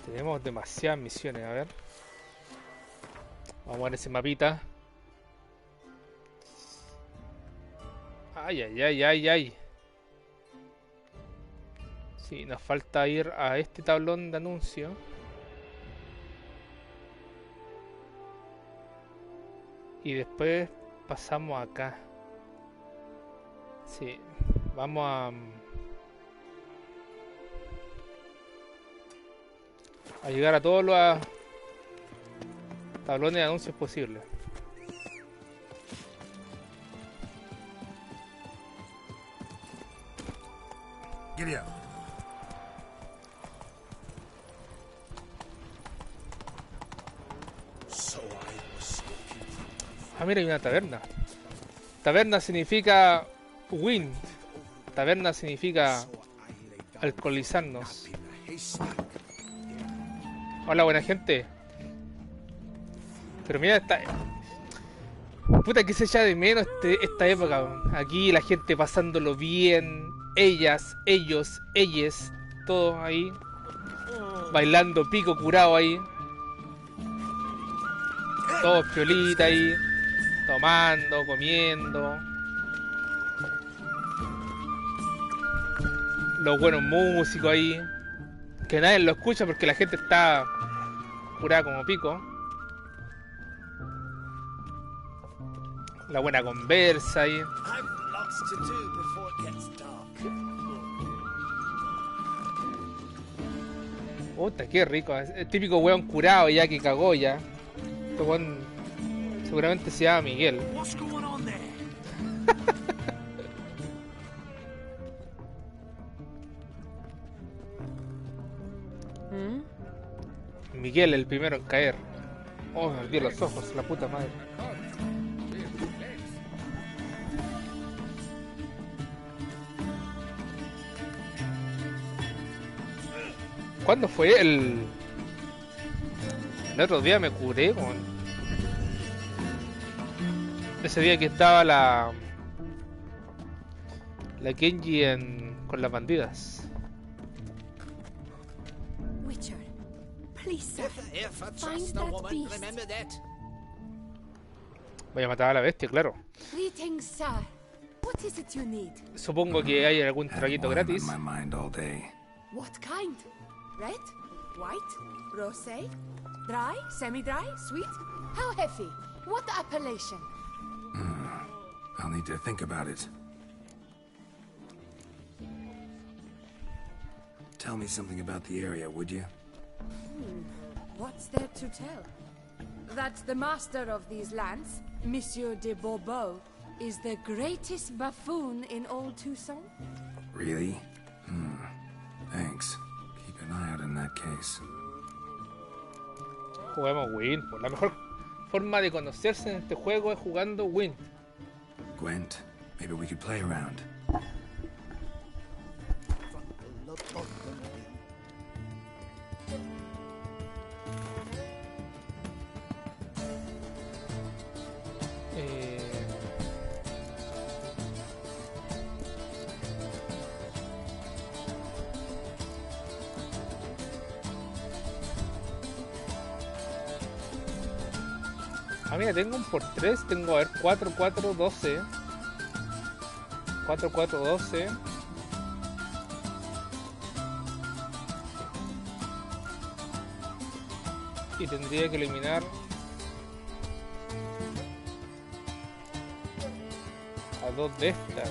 Tenemos demasiadas misiones, a ver. Vamos a ver ese mapita. Ay, ay, ay, ay, ay. Sí, nos falta ir a este tablón de anuncio. Y después pasamos acá. Sí, vamos a llegar a todos los tablones de anuncios posibles. Giddy up. Ah, mira, hay una taberna. Taberna significa wind. Taberna significa alcoholizarnos. Hola, buena gente. Pero mira, puta que se echa de menos esta época. Aquí la gente pasándolo bien. Ellas, ellos, ellas. Todos ahí. Bailando pico curado ahí. Todos piolita ahí. Tomando, comiendo. Los buenos músicos ahí. Que nadie lo escucha porque la gente está curada como pico. La buena conversa ahí. Puta, qué rico. Es típico weón curado ya que cagó ya. Este weón seguramente se llama Miguel. Miguel, el primero en caer. Oh, me olvidé los ojos, la puta madre. ¿Cuándo fue el otro día me curé con ese día que estaba la Kenji con las bandidas? Witcher, please, sir, find that beast. Voy a matar a la bestia, claro. Greetings, sir. What is it you need? Supongo que hay algún traguito gratis. What kind? Red? White? Rosé? Dry? Semi-dry? Sweet? How heavy? What appellation? I'll need to think about it. Tell me something about the area, would you? What's there to tell? That the master of these lands, Monsieur de Bourbeau, is the greatest buffoon in old Tucson? Really? Thanks. Keep an eye out in that case. Juguemos Win. Pues la mejor forma de conocerse en este juego es jugando Win. Gwent, maybe we could play around. Mira, tengo un por 3, tengo a ver 4, 4, 12. 4, 4, 12. Y tendría que eliminar a 2 de estas.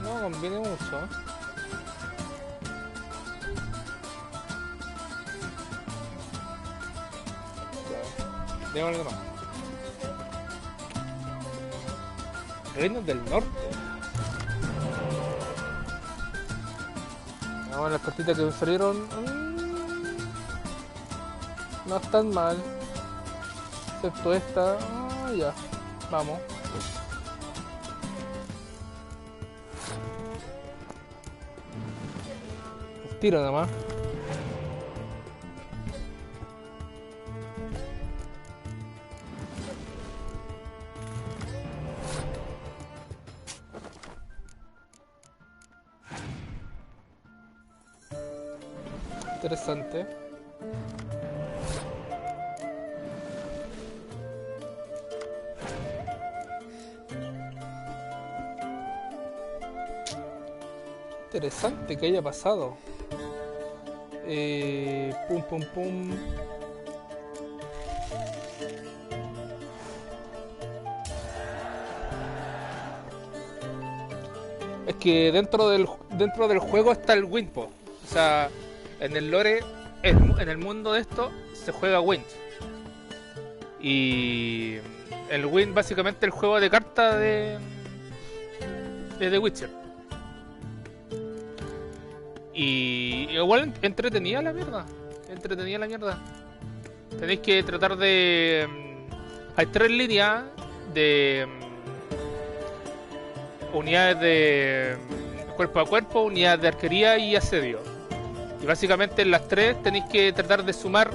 No conviene mucho. Démosle nomás. Reinos del Norte. Vamos a las cartitas que me salieron. No están mal. Excepto esta. Ya. Vamos. Tiro nada más. Interesante. Interesante que haya pasado. Pum pum pum. Es que dentro del juego está el Wind, po. O sea, en el lore, en el mundo de esto se juega Wind. Y el Wind básicamente es el juego de cartas de The Witcher. Y igual entretenida la mierda. Tenéis que tratar de... Hay 3 líneas de unidades de cuerpo a cuerpo, unidades de arquería y asedio. Y básicamente en las 3 tenéis que tratar de sumar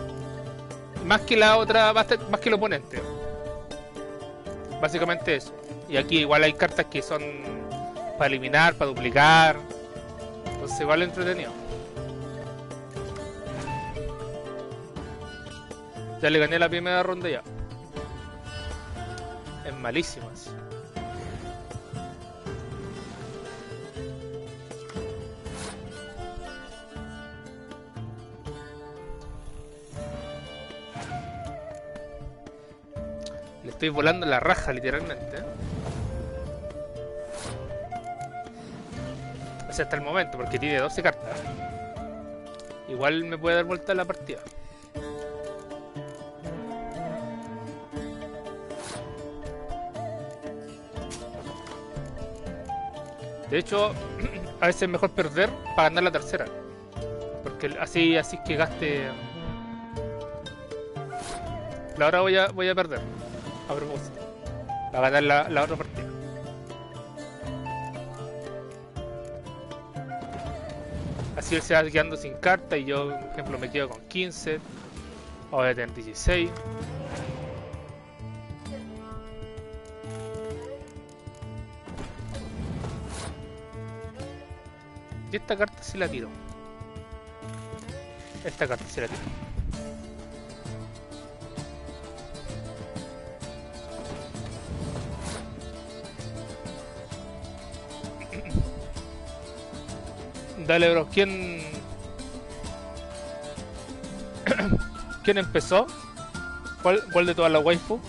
más que la otra, más que el oponente. Básicamente eso. Y aquí igual hay cartas que son para eliminar, para duplicar. Entonces igual entretenido. Ya le gané la primera ronda ya. Es malísimas. Le estoy volando la raja literalmente. O sea, hasta el momento, porque tiene 12 cartas. Igual me puede dar vuelta la partida. De hecho, a veces es mejor perder para ganar la tercera. Porque así es que gaste... Ahora voy a perder. A propósito. Para ganar la otra partida. Así él se va quedando sin carta y yo, por ejemplo, me quedo con 15. O voy a tener 16. Y esta carta sí la tiro. Esta carta sí la tiro. Dale, bro. ¿Quién empezó? ¿Cuál de todas las waifu?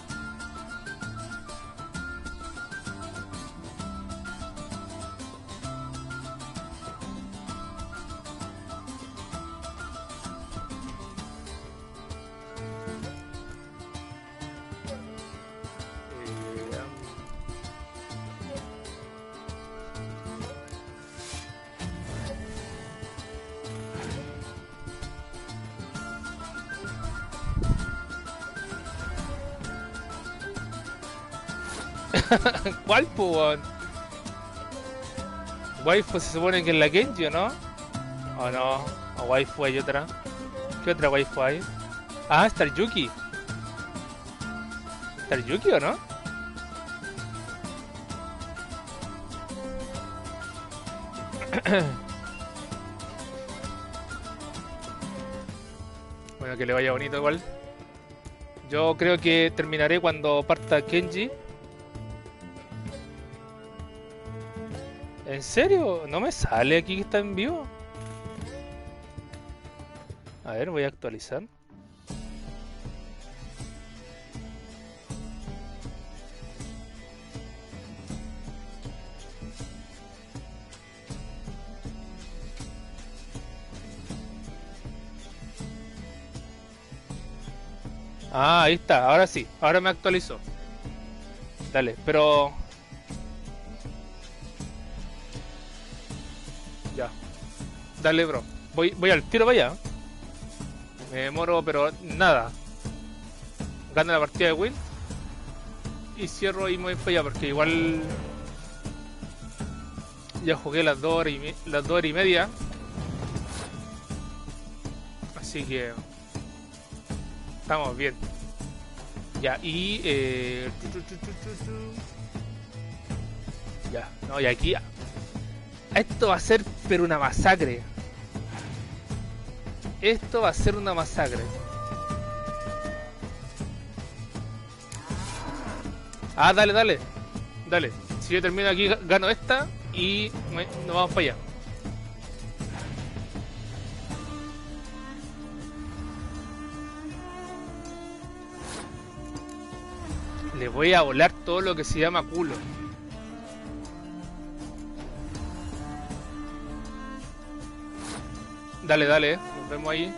¿Cuál, po, weón? Waifu se supone que es la Kenji, ¿o no? ¿O no? ¿O waifu hay otra? ¿Qué otra waifu hay? Ah, Star Yuki. ¿Star Yuki o no? Bueno, que le vaya bonito igual. Yo creo que terminaré cuando parta Kenji. ¿En serio? ¿No me sale aquí que está en vivo? A ver, voy a actualizar. Ah, ahí está, ahora sí, ahora me actualizó. Dale, pero... Ya. Dale, bro. Voy al tiro para allá. Me demoro, pero nada. Gano la partida de Will. Y cierro y me voy para allá, porque igual... Ya jugué las 2 horas y media. Así que... Estamos bien. Ya, y... Ya, no, y aquí... Esto va a ser, pero una masacre. Esto va a ser una masacre. Ah, dale, dale. Dale. Si yo termino aquí, gano esta y nos vamos para allá. Le voy a volar todo lo que se llama culo. Dale, dale, nos vemos ahí.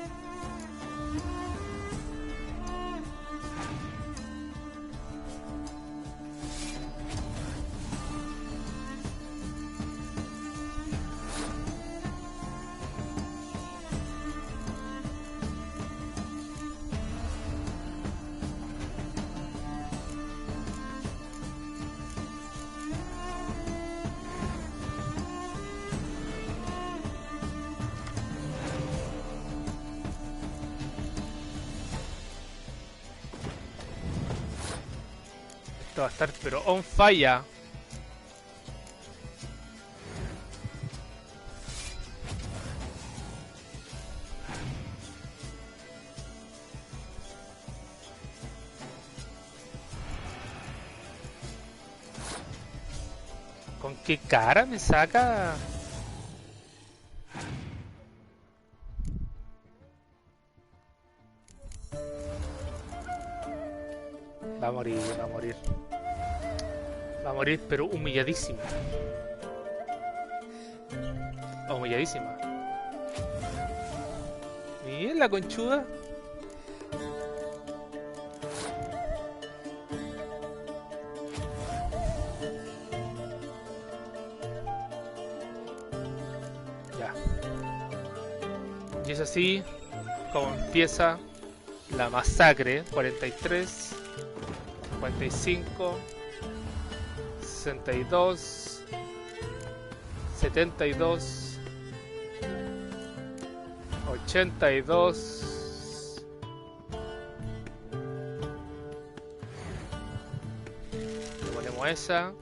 Va a estar pero on fire. ¿Con qué cara me saca? Va a morir, va a morir. Va a morir, pero humilladísima. Humilladísima. Bien, la conchuda. Ya. Y es así como empieza la masacre. 43, 55... 62, 72, 82, le ponemos esa,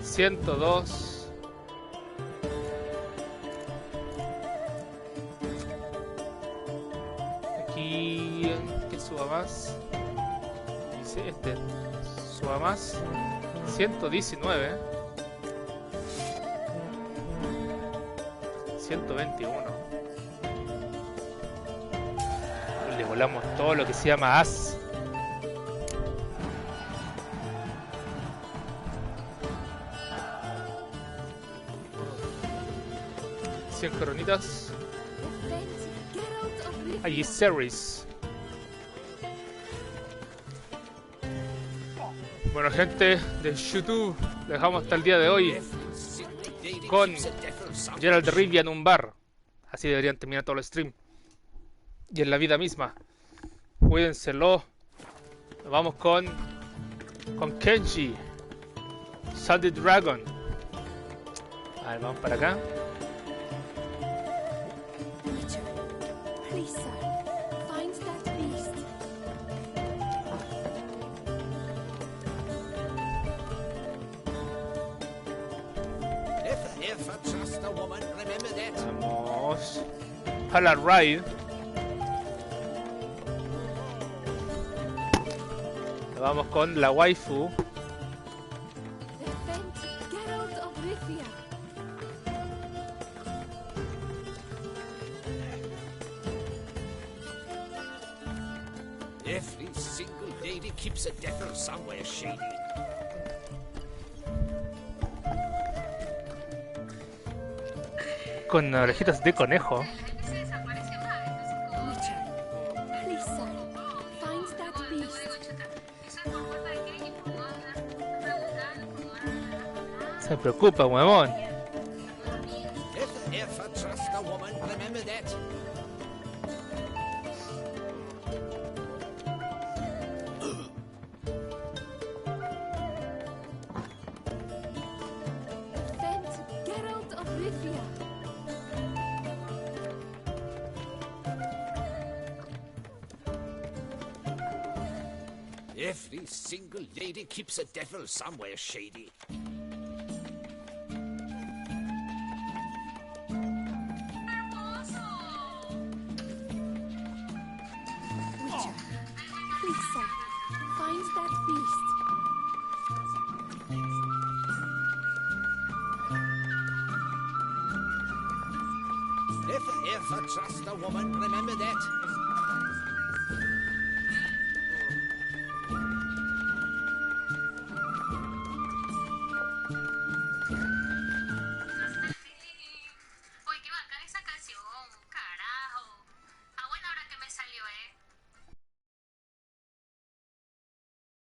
102, aquí que suba más, dice este suba más. 119, 121. Le volamos todo lo que se llama as. Cien coronitas. Allí series. Bueno, gente de YouTube, dejamos hasta el día de hoy con Geralt de Rivia en un bar. Así deberían terminar todo el stream. Y en la vida misma. Cuídenselo. Nos vamos con Kenji. Salty Dragon. A ver, vamos para acá. Witcher, please, sir, find that beast. If I trust a woman, remember that. Vamos. Para la raid. Vamos con la waifu. Defend Geralt of Rivia. Every single lady keeps a devil somewhere shady. Con orejitas de conejo. Witcher, please, sir, find that beast. Se preocupa, huevón. If I trust a woman, remember that. Defend Geralt of Rivia. Every single lady keeps a devil somewhere shady. Witcher, please, sir, find that beast. If I trust a woman, remember that.